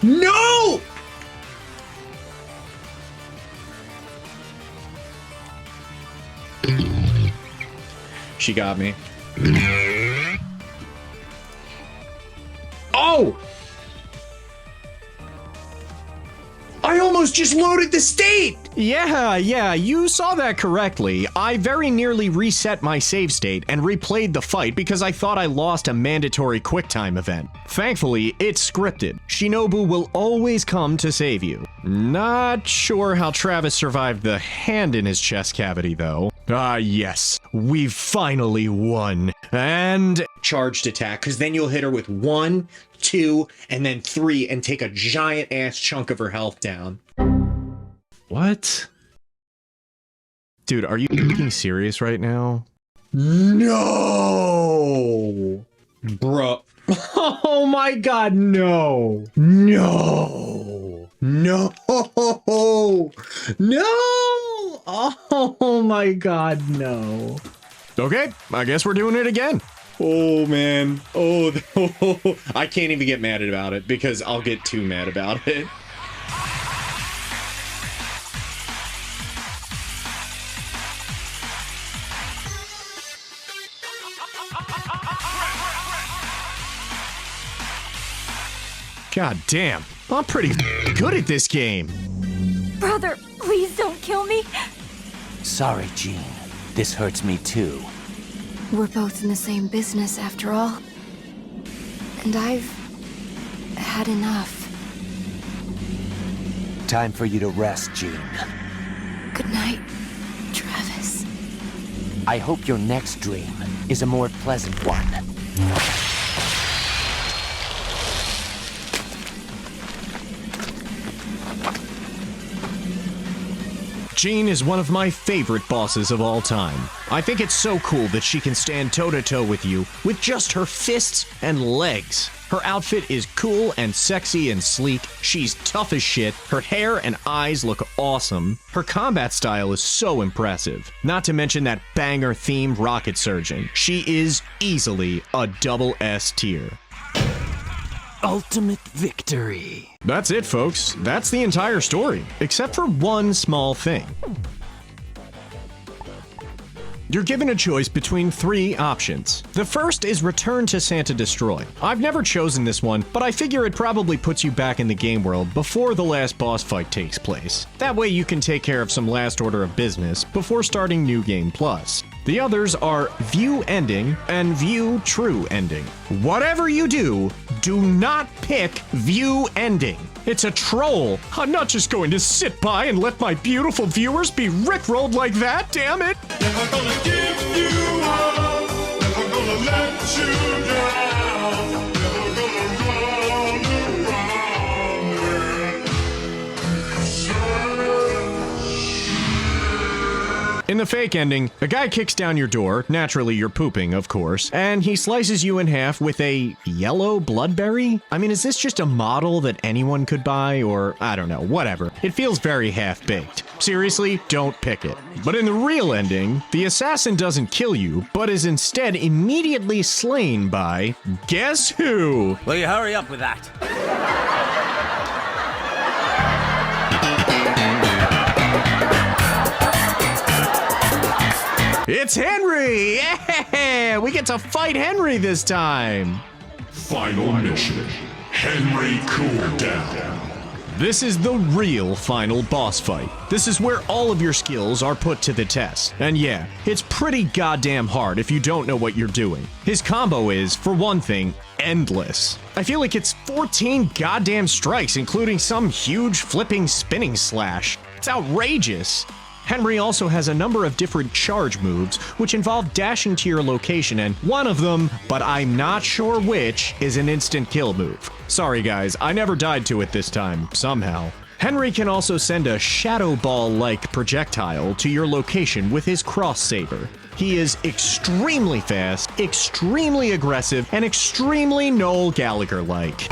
No! She got me. Oh! I almost just loaded the state! Yeah, you saw that correctly. I very nearly reset my save state and replayed the fight because I thought I lost a mandatory QuickTime event. Thankfully, it's scripted. Shinobu will always come to save you. Not sure how Travis survived the hand in his chest cavity, though. Ah, yes. We've finally won. And charged attack, because then you'll hit her with 1, 2, and then 3 and take a giant ass chunk of her health down. What? Dude, are you being serious right now? No! Bruh. Oh my god, no! No! No! No! Oh my god, no. Okay, I guess we're doing it again. Oh man. Oh, I can't even get mad about it because I'll get too mad about it. God damn, I'm pretty good at this game. Brother, please don't kill me. Sorry, Jean. This hurts me too. We're both in the same business after all. And I've had enough. Time for you to rest, Jean. Good night, Travis. I hope your next dream is a more pleasant one. Jean is one of my favorite bosses of all time. I think it's so cool that she can stand toe-to-toe with you with just her fists and legs. Her outfit is cool and sexy and sleek. She's tough as shit. Her hair and eyes look awesome. Her combat style is so impressive. Not to mention that banger-themed rocket surgeon. She is easily a double S tier. Ultimate victory. That's it, folks. That's the entire story, except for one small thing. You're given a choice between 3 options. The first is Return to Santa Destroy. I've never chosen this one, but I figure it probably puts you back in the game world before the last boss fight takes place. That way you can take care of some last order of business before starting New Game Plus. The others are view ending and view true ending. Whatever you do, do not pick view ending. It's a troll. I'm not just going to sit by and let my beautiful viewers be rickrolled like that, damn it! Never gonna give you up, never gonna let you down, never gonna run around In the fake ending, a guy kicks down your door, naturally you're pooping, of course, and he slices you in half with a yellow bloodberry? I mean, is this just a model that anyone could buy, or I don't know, whatever. It feels very half-baked. Seriously, don't pick it. But in the real ending, the assassin doesn't kill you, but is instead immediately slain by, guess who? Will you hurry up with that? It's Henry! Yeah! We get to fight Henry this time! Final mission. Henry cool down. This is the real final boss fight. This is where all of your skills are put to the test. And yeah, it's pretty goddamn hard if you don't know what you're doing. His combo is, for one thing, endless. I feel like it's 14 goddamn strikes, including some huge flipping spinning slash. It's outrageous. Henry also has a number of different charge moves, which involve dashing to your location, and one of them, but I'm not sure which, is an instant kill move. Sorry guys, I never died to it this time, somehow. Henry can also send a shadow ball-like projectile to your location with his cross saber. He is extremely fast, extremely aggressive, and extremely Noel Gallagher-like.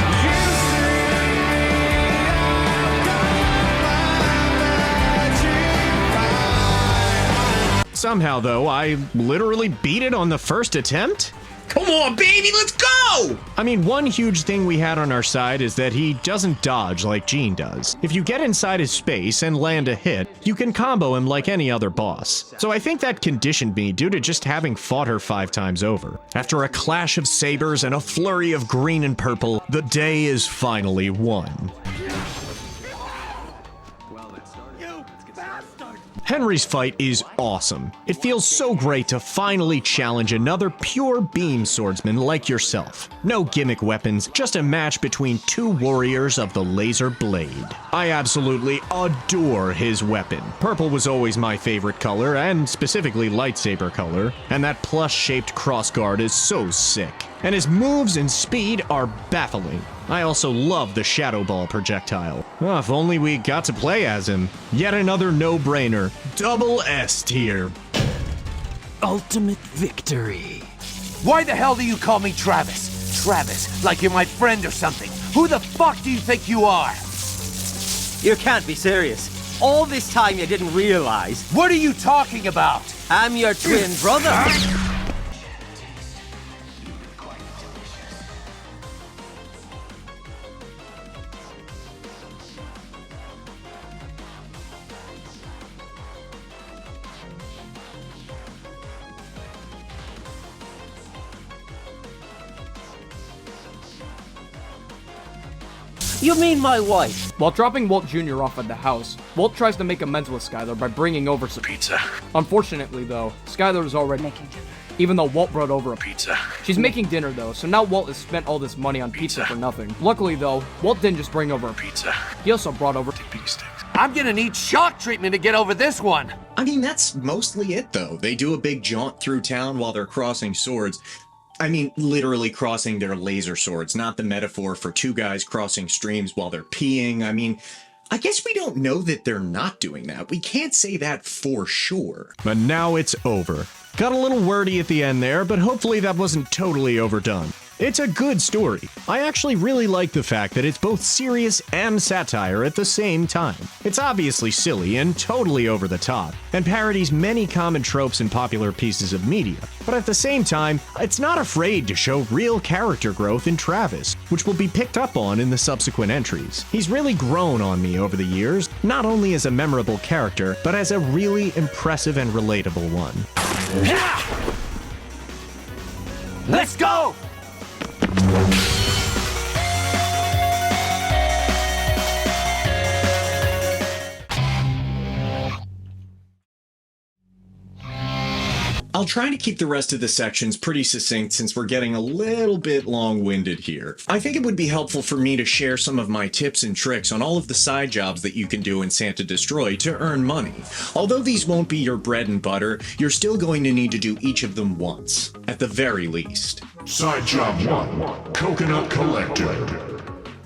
Somehow, though, I literally beat it on the first attempt? Come on, baby, let's go! I mean, one huge thing we had on our side is that he doesn't dodge like Gene does. If you get inside his space and land a hit, you can combo him like any other boss. So I think that conditioned me due to just having fought her 5 times over. After a clash of sabers and a flurry of green and purple, the day is finally won. Henry's fight is awesome. It feels so great to finally challenge another pure beam swordsman like yourself. No gimmick weapons, just a match between 2 warriors of the laser blade. I absolutely adore his weapon. Purple was always my favorite color, and specifically lightsaber color, and that plush-shaped crossguard is so sick. And his moves and speed are baffling. I also love the Shadow Ball projectile. Oh, if only we got to play as him. Yet another no-brainer. Double S tier. Ultimate victory. Why the hell do you call me Travis? Travis, like you're my friend or something. Who the fuck do you think you are? You can't be serious. All this time you didn't realize. What are you talking about? I'm your twin brother. You mean my wife? While dropping Walt Jr. off at the house, Walt tries to make amends with Skylar by bringing over some pizza. Unfortunately, though, Skylar is already making dinner, even though Walt brought over a pizza. She's making dinner, though, so now Walt has spent all this money on pizza for nothing. Luckily, though, Walt didn't just bring over a pizza. He also brought over big sticks. I'm gonna need shock treatment to get over this one. I mean, that's mostly it, though. They do a big jaunt through town while they're crossing swords. I mean, literally crossing their laser swords, not the metaphor for 2 guys crossing streams while they're peeing. I mean, I guess we don't know that they're not doing that. We can't say that for sure. But now it's over. Got a little wordy at the end there, but hopefully that wasn't totally overdone. It's a good story. I actually really like the fact that it's both serious and satire at the same time. It's obviously silly and totally over the top, and parodies many common tropes in popular pieces of media. But at the same time, it's not afraid to show real character growth in Travis, which will be picked up on in the subsequent entries. He's really grown on me over the years, not only as a memorable character, but as a really impressive and relatable one. Let's go! I'll try to keep the rest of the sections pretty succinct since we're getting a little bit long-winded here. I think it would be helpful for me to share some of my tips and tricks on all of the side jobs that you can do in Santa Destroy to earn money. Although these won't be your bread and butter, you're still going to need to do each of them once, at the very least. Side job 1, Coconut Collector.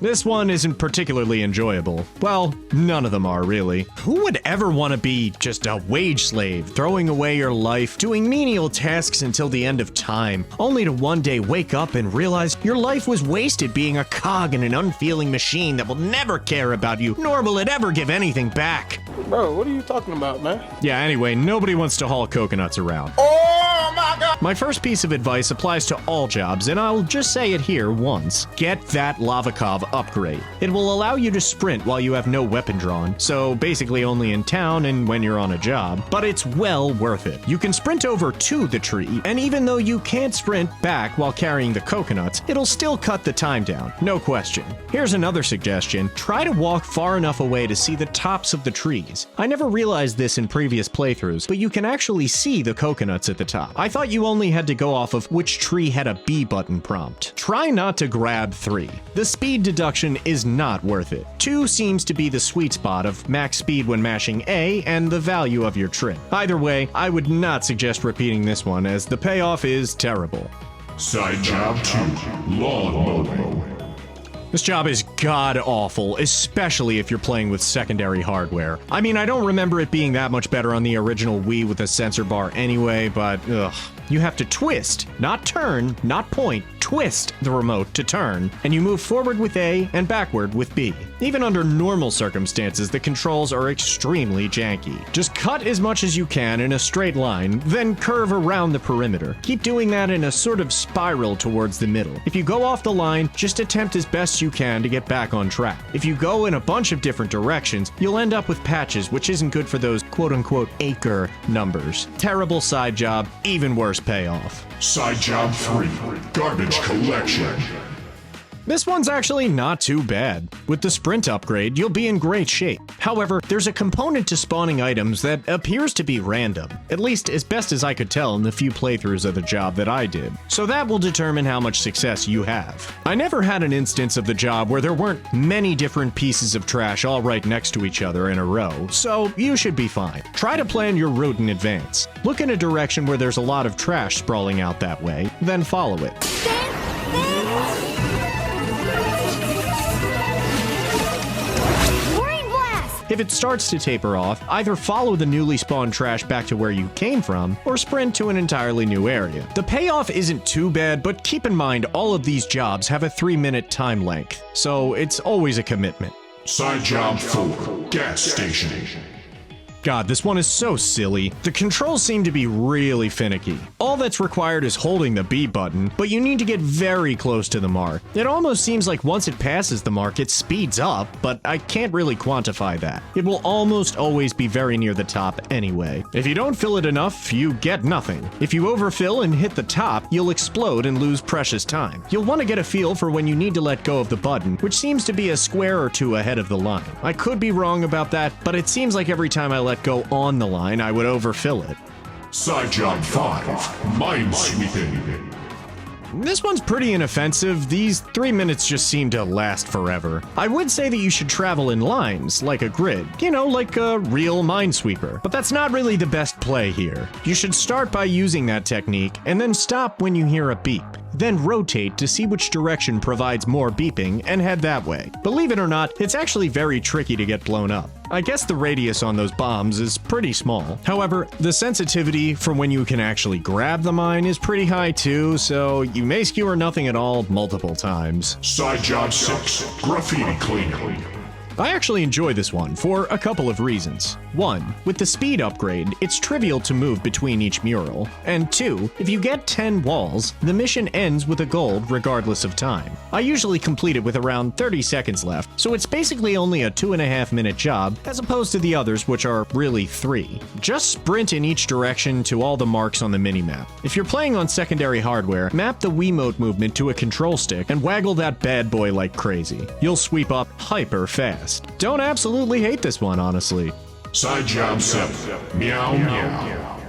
This one isn't particularly enjoyable. Well, none of them are, really. Who would ever want to be just a wage slave, throwing away your life, doing menial tasks until the end of time, only to one day wake up and realize your life was wasted being a cog in an unfeeling machine that will never care about you, nor will it ever give anything back? Bro, what are you talking about, man? Yeah, anyway, nobody wants to haul coconuts around. Oh my god! My first piece of advice applies to all jobs, and I'll just say it here once. Get that Lavakov upgrade. It will allow you to sprint while you have no weapon drawn, so basically only in town and when you're on a job, but it's well worth it. You can sprint over to the tree, and even though you can't sprint back while carrying the coconuts, it'll still cut the time down, no question. Here's another suggestion. Try to walk far enough away to see the tops of the trees. I never realized this in previous playthroughs, but you can actually see the coconuts at the top. I thought you only had to go off of which tree had a B button prompt. Try not to grab 3. The speed deduction is not worth it. 2 seems to be the sweet spot of max speed when mashing A and the value of your trip. Either way, I would not suggest repeating this one as the payoff is terrible. Side job 2, Lawn Mowing. This job is god-awful, especially if you're playing with secondary hardware. I mean, I don't remember it being that much better on the original Wii with a sensor bar anyway, but ugh. You have to twist, not turn, not point, twist the remote to turn, and you move forward with A and backward with B. Even under normal circumstances, the controls are extremely janky. Just cut as much as you can in a straight line, then curve around the perimeter. Keep doing that in a sort of spiral towards the middle. If you go off the line, just attempt as best you can to get back on track. If you go in a bunch of different directions, you'll end up with patches, which isn't good for those quote-unquote acre numbers. Terrible side job, even worse payoff. Side job 3, Garbage Collection. This one's actually not too bad. With the sprint upgrade, you'll be in great shape. However, there's a component to spawning items that appears to be random, at least as best as I could tell in the few playthroughs of the job that I did. So that will determine how much success you have. I never had an instance of the job where there weren't many different pieces of trash all right next to each other in a row, so you should be fine. Try to plan your route in advance. Look in a direction where there's a lot of trash sprawling out that way, then follow it. If it starts to taper off, either follow the newly spawned trash back to where you came from, or sprint to an entirely new area. The payoff isn't too bad, but keep in mind all of these jobs have a 3-minute time length, so it's always a commitment. Side job 4, Gas Station. God, this one is so silly. The controls seem to be really finicky. All that's required is holding the B button, but you need to get very close to the mark. It almost seems like once it passes the mark, it speeds up, but I can't really quantify that. It will almost always be very near the top anyway. If you don't fill it enough, you get nothing. If you overfill and hit the top, you'll explode and lose precious time. You'll want to get a feel for when you need to let go of the button, which seems to be a square or two ahead of the line. I could be wrong about that, but it seems like every time I let go on the line, I would overfill it. Side job 5, Minesweeping. This one's pretty inoffensive. These 3 minutes just seem to last forever. I would say that you should travel in lines, like a grid. You know, like a real minesweeper. But that's not really the best play here. You should start by using that technique, and then stop when you hear a beep. Then rotate to see which direction provides more beeping and head that way. Believe it or not, it's actually very tricky to get blown up. I guess the radius on those bombs is pretty small. However, the sensitivity for when you can actually grab the mine is pretty high too, so you may skewer nothing at all multiple times. Side job 6, Graffiti Cleaner. I actually enjoy this one for a couple of reasons. 1, with the speed upgrade, it's trivial to move between each mural. And 2, if you get 10 walls, the mission ends with a gold regardless of time. I usually complete it with around 30 seconds left, so it's basically only a 2.5-minute job, as opposed to the others which are really 3. Just sprint in each direction to all the marks on the minimap. If you're playing on secondary hardware, map the Wiimote movement to a control stick and waggle that bad boy like crazy. You'll sweep up hyper fast. Don't absolutely hate this one, honestly. Side job 7, Meow Meow.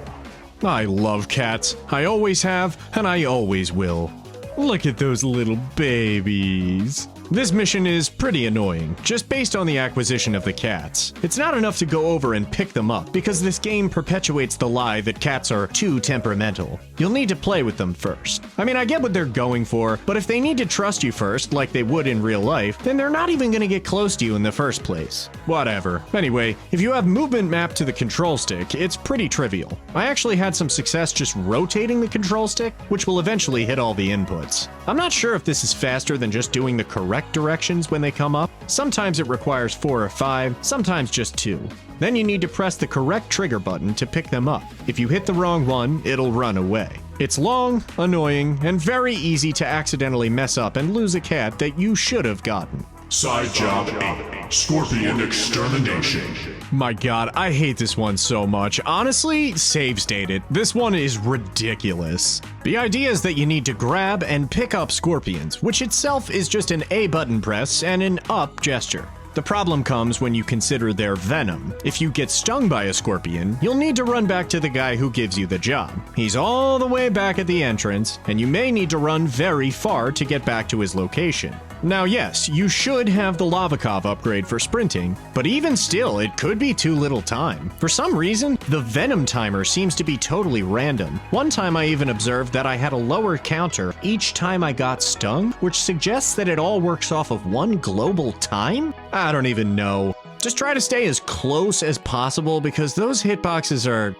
I love cats. I always have, and I always will. Look at those little babies. This mission is pretty annoying, just based on the acquisition of the cats. It's not enough to go over and pick them up, because this game perpetuates the lie that cats are too temperamental. You'll need to play with them first. I mean, I get what they're going for, but if they need to trust you first, like they would in real life, then they're not even gonna get close to you in the first place. Whatever. Anyway, if you have movement mapped to the control stick, it's pretty trivial. I actually had some success just rotating the control stick, which will eventually hit all the inputs. I'm not sure if this is faster than just doing the correct directions when they come up. Sometimes it requires 4 or 5, sometimes just 2. Then you need to press the correct trigger button to pick them up. If you hit the wrong one, it'll run away. It's long, annoying, and very easy to accidentally mess up and lose a cat that you should have gotten. Side job 8, Scorpion Extermination. My god, I hate this one so much. Honestly, save state it. This one is ridiculous. The idea is that you need to grab and pick up scorpions, which itself is just an A button press and an up gesture. The problem comes when you consider their venom. If you get stung by a scorpion, you'll need to run back to the guy who gives you the job. He's all the way back at the entrance, and you may need to run very far to get back to his location. Now yes, you should have the Lavakov upgrade for sprinting, but even still, it could be too little time. For some reason, the venom timer seems to be totally random. One time I even observed that I had a lower counter each time I got stung, which suggests that it all works off of one global time? I don't even know. Just try to stay as close as possible because those hitboxes are...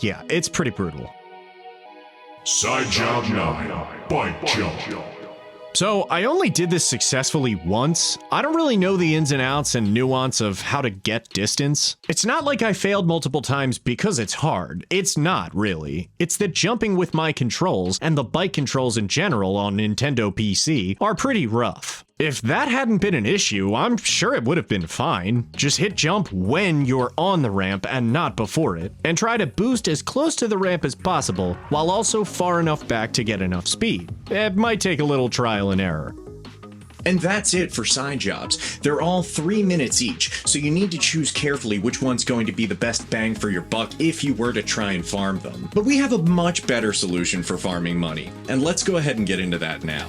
yeah, it's pretty brutal. Side job 9, Bike Jump. So, I only did this successfully once. I don't really know the ins and outs and nuance of how to get distance. It's not like I failed multiple times because it's hard. It's not, really. It's that jumping with my controls, and the bike controls in general on Nintendo PC, are pretty rough. If that hadn't been an issue, I'm sure it would have been fine. Just hit jump when you're on the ramp and not before it, and try to boost as close to the ramp as possible, while also far enough back to get enough speed. It might take a little trial and error. And that's it for side jobs. They're all 3 minutes each, so you need to choose carefully which one's going to be the best bang for your buck if you were to try and farm them. But we have a much better solution for farming money, and let's go ahead and get into that now.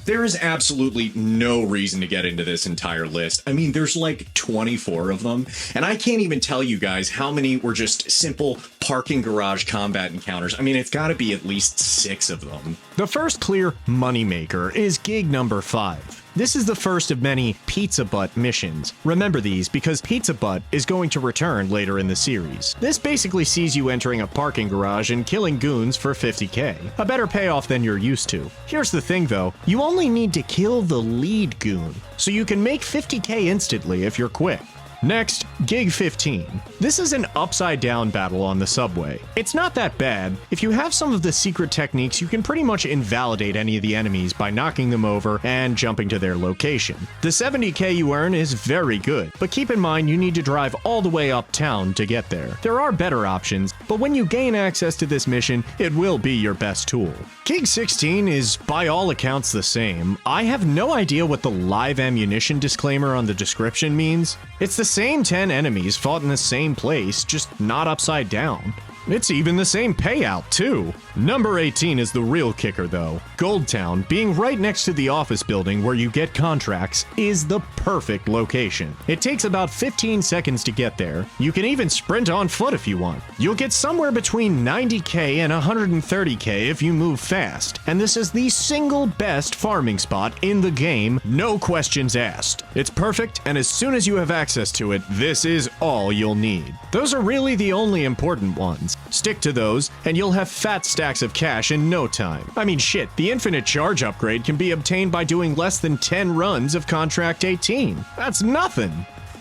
There is absolutely no reason to get into this entire list. I mean, there's like 24 of them, and I can't even tell you guys how many were just simple parking garage combat encounters. I mean, it's gotta be at least 6 of them. The first clear moneymaker is gig number 5. This is the first of many Pizza Butt missions. Remember these because Pizza Butt is going to return later in the series. This basically sees you entering a parking garage and killing goons for 50k. A better payoff than you're used to. Here's the thing though, you only need to kill the lead goon, so you can make 50k instantly if you're quick. Next, Gig 15. This is an upside down battle on the subway. It's not that bad. If you have some of the secret techniques, you can pretty much invalidate any of the enemies by knocking them over and jumping to their location. The 70k you earn is very good, but keep in mind you need to drive all the way uptown to get there. There are better options, but when you gain access to this mission, it will be your best tool. Gig 16 is by all accounts the same. I have no idea what the live ammunition disclaimer on the description means. It's the same 10 enemies fought in the same place, just not upside down. It's even the same payout, too. Number 18 is the real kicker, though. Goldtown, being right next to the office building where you get contracts, is the perfect location. It takes about 15 seconds to get there. You can even sprint on foot if you want. You'll get somewhere between 90k and 130k if you move fast, and this is the single best farming spot in the game, no questions asked. It's perfect, and as soon as you have access to it, this is all you'll need. Those are really the only important ones. Stick to those, and you'll have fat stacks of cash in no time. I mean shit, the infinite charge upgrade can be obtained by doing less than 10 runs of Contract 18. That's nothing!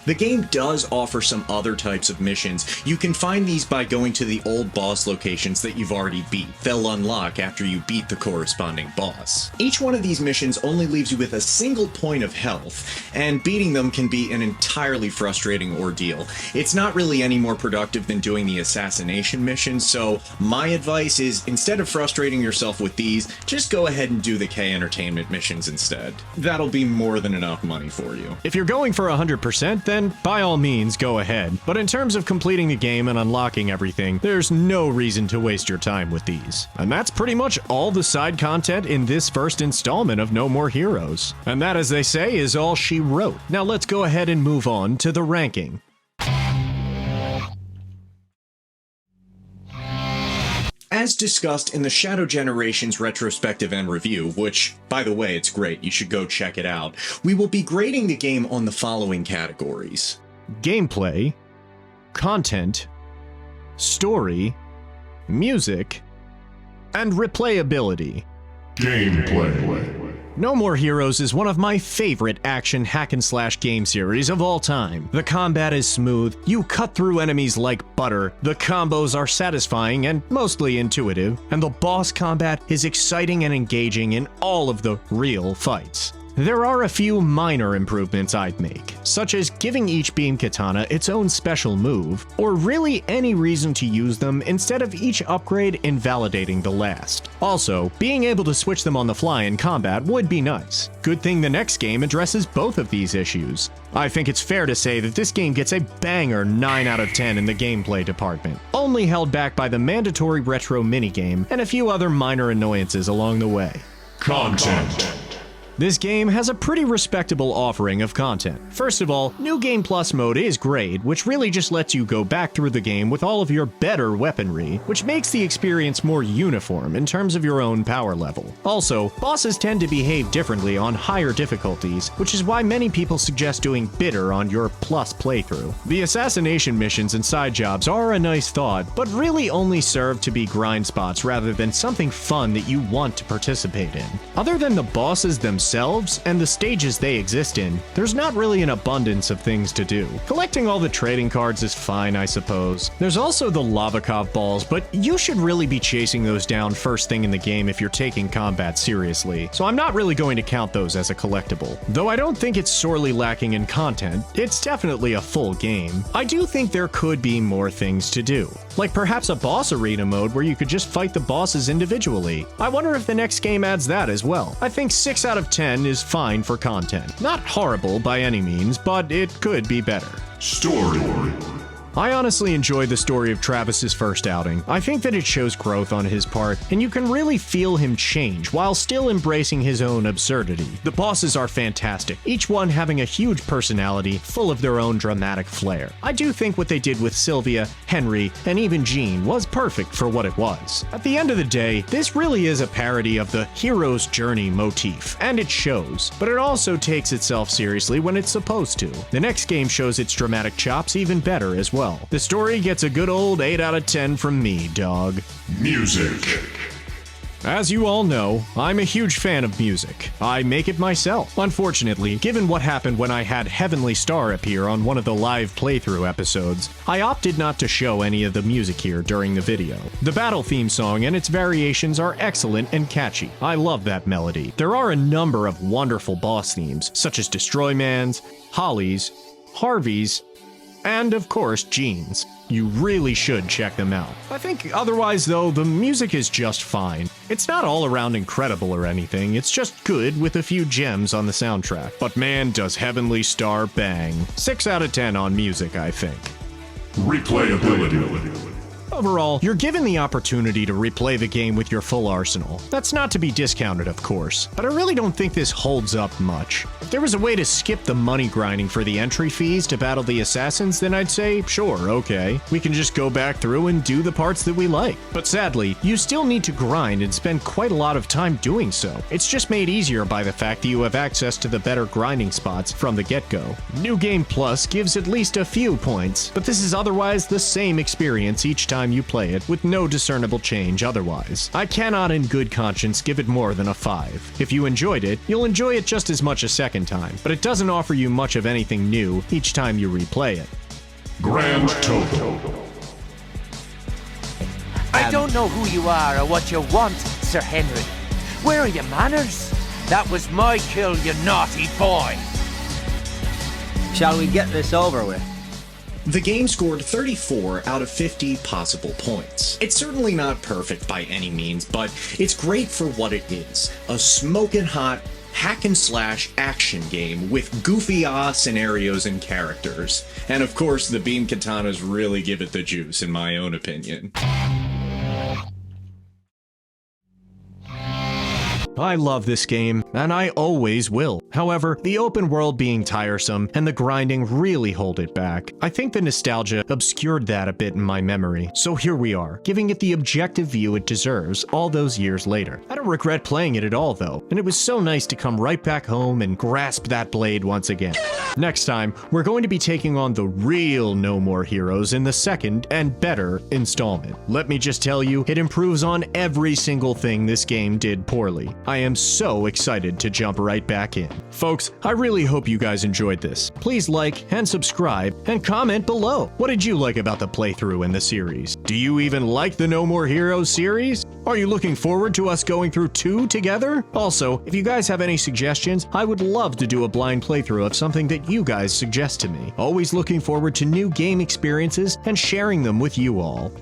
The game does offer some other types of missions. You can find these by going to the old boss locations that you've already beat. They'll unlock after you beat the corresponding boss. Each one of these missions only leaves you with a single point of health, and beating them can be an entirely frustrating ordeal. It's not really any more productive than doing the assassination mission, so my advice is, instead of frustrating yourself with these, just go ahead and do the K Entertainment missions instead. That'll be more than enough money for you. If you're going for 100%, then by all means, go ahead. But in terms of completing the game and unlocking everything, there's no reason to waste your time with these. And that's pretty much all the side content in this first installment of No More Heroes. And that, as they say, is all she wrote. Now let's go ahead and move on to the ranking. As discussed in the Shadow Generations retrospective and review, which, by the way, it's great, you should go check it out, we will be grading the game on the following categories: gameplay, content, story, music, and replayability. Gameplay. No More Heroes is one of my favorite action hack-and-slash game series of all time. The combat is smooth, you cut through enemies like butter, the combos are satisfying and mostly intuitive, and the boss combat is exciting and engaging in all of the real fights. There are a few minor improvements I'd make, such as giving each beam katana its own special move, or really any reason to use them instead of each upgrade invalidating the last. Also, being able to switch them on the fly in combat would be nice. Good thing the next game addresses both of these issues. I think it's fair to say that this game gets a banger 9 out of 10 in the gameplay department, only held back by the mandatory retro minigame and a few other minor annoyances along the way. Content. This game has a pretty respectable offering of content. First of all, New Game Plus mode is great, which really just lets you go back through the game with all of your better weaponry, which makes the experience more uniform in terms of your own power level. Also, bosses tend to behave differently on higher difficulties, which is why many people suggest doing bitter on your plus playthrough. The assassination missions and side jobs are a nice thought, but really only serve to be grind spots rather than something fun that you want to participate in. Other than the bosses themselves and the stages they exist in, there's not really an abundance of things to do. Collecting all the trading cards is fine, I suppose. There's also the Lavakov balls, but you should really be chasing those down first thing in the game if you're taking combat seriously, so I'm not really going to count those as a collectible. Though I don't think it's sorely lacking in content, it's definitely a full game. I do think there could be more things to do, like perhaps a boss arena mode where you could just fight the bosses individually. I wonder if the next game adds that as well. I think 6 out of 10 is fine for content. Not horrible by any means, but it could be better. Story. I honestly enjoyed the story of Travis's first outing. I think that it shows growth on his part, and you can really feel him change while still embracing his own absurdity. The bosses are fantastic, each one having a huge personality, full of their own dramatic flair. I do think what they did with Sylvia, Henry, and even Jean was perfect for what it was. At the end of the day, this really is a parody of the hero's journey motif, and it shows, but it also takes itself seriously when it's supposed to. The next game shows its dramatic chops even better as well. The story gets a good old 8 out of 10 from me, dog. Music. As you all know, I'm a huge fan of music. I make it myself. Unfortunately, given what happened when I had Heavenly Star appear on one of the live playthrough episodes, I opted not to show any of the music here during the video. The battle theme song and its variations are excellent and catchy. I love that melody. There are a number of wonderful boss themes, such as Destroy Man's, Holly's, Harvey's, and of course, Jean's. You really should check them out. I think otherwise though, the music is just fine. It's not all around incredible or anything, it's just good with a few gems on the soundtrack. But man, does Heavenly Star bang. 6 out of 10 on music, I think. Replayability. Overall, you're given the opportunity to replay the game with your full arsenal. That's not to be discounted, of course, but I really don't think this holds up much. If there was a way to skip the money grinding for the entry fees to battle the assassins, then I'd say, sure, okay. We can just go back through and do the parts that we like. But sadly, you still need to grind and spend quite a lot of time doing so. It's just made easier by the fact that you have access to the better grinding spots from the get-go. New Game Plus gives at least a few points, but this is otherwise the same experience each time time you play it, with no discernible change otherwise. I cannot in good conscience give it more than a 5. If you enjoyed it, you'll enjoy it just as much a second time, but it doesn't offer you much of anything new each time you replay it. Grand total. I don't know who you are or what you want, Sir Henry. Where are your manners? That was my kill, you naughty boy. Shall we get this over with? The game scored 34 out of 50 possible points. It's certainly not perfect by any means, but it's great for what it is. A smoking hot hack-and-slash action game with goofy-ah scenarios and characters. And of course, the beam katanas really give it the juice, in my own opinion. I love this game, and I always will. However, the open world being tiresome and the grinding really hold it back. I think the nostalgia obscured that a bit in my memory, so here we are, giving it the objective view it deserves all those years later. I don't regret playing it at all though, and it was so nice to come right back home and grasp that blade once again. Next time, we're going to be taking on the real No More Heroes in the second and better installment. Let me just tell you, it improves on every single thing this game did poorly. I am so excited to jump right back in. Folks, I really hope you guys enjoyed this. Please like and subscribe and comment below. What did you like about the playthrough in the series? Do you even like the No More Heroes series? Are you looking forward to us going through 2 together? Also, if you guys have any suggestions, I would love to do a blind playthrough of something that you guys suggest to me. Always looking forward to new game experiences and sharing them with you all.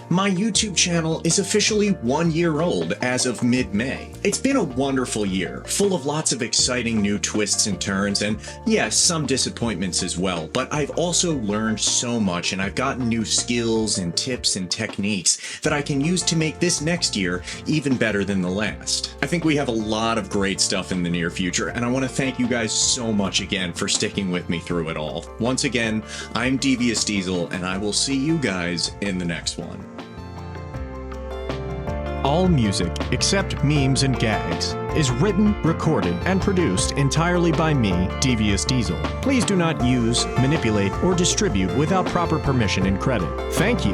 My YouTube channel is officially 1 year old as of mid-May. It's been a wonderful year, full of lots of exciting new twists and turns, and yes, some disappointments as well, but I've also learned so much and I've gotten new skills and tips and techniques that I can use to make this next year even better than the last. I think we have a lot of great stuff in the near future, and I want to thank you guys so much again for sticking with me through it all. Once again, I'm Devious Diesel, and I will see you guys in the next one. All music, except memes and gags, is written, recorded, and produced entirely by me, Devious Diesel. Please do not use, manipulate, or distribute without proper permission and credit. Thank you.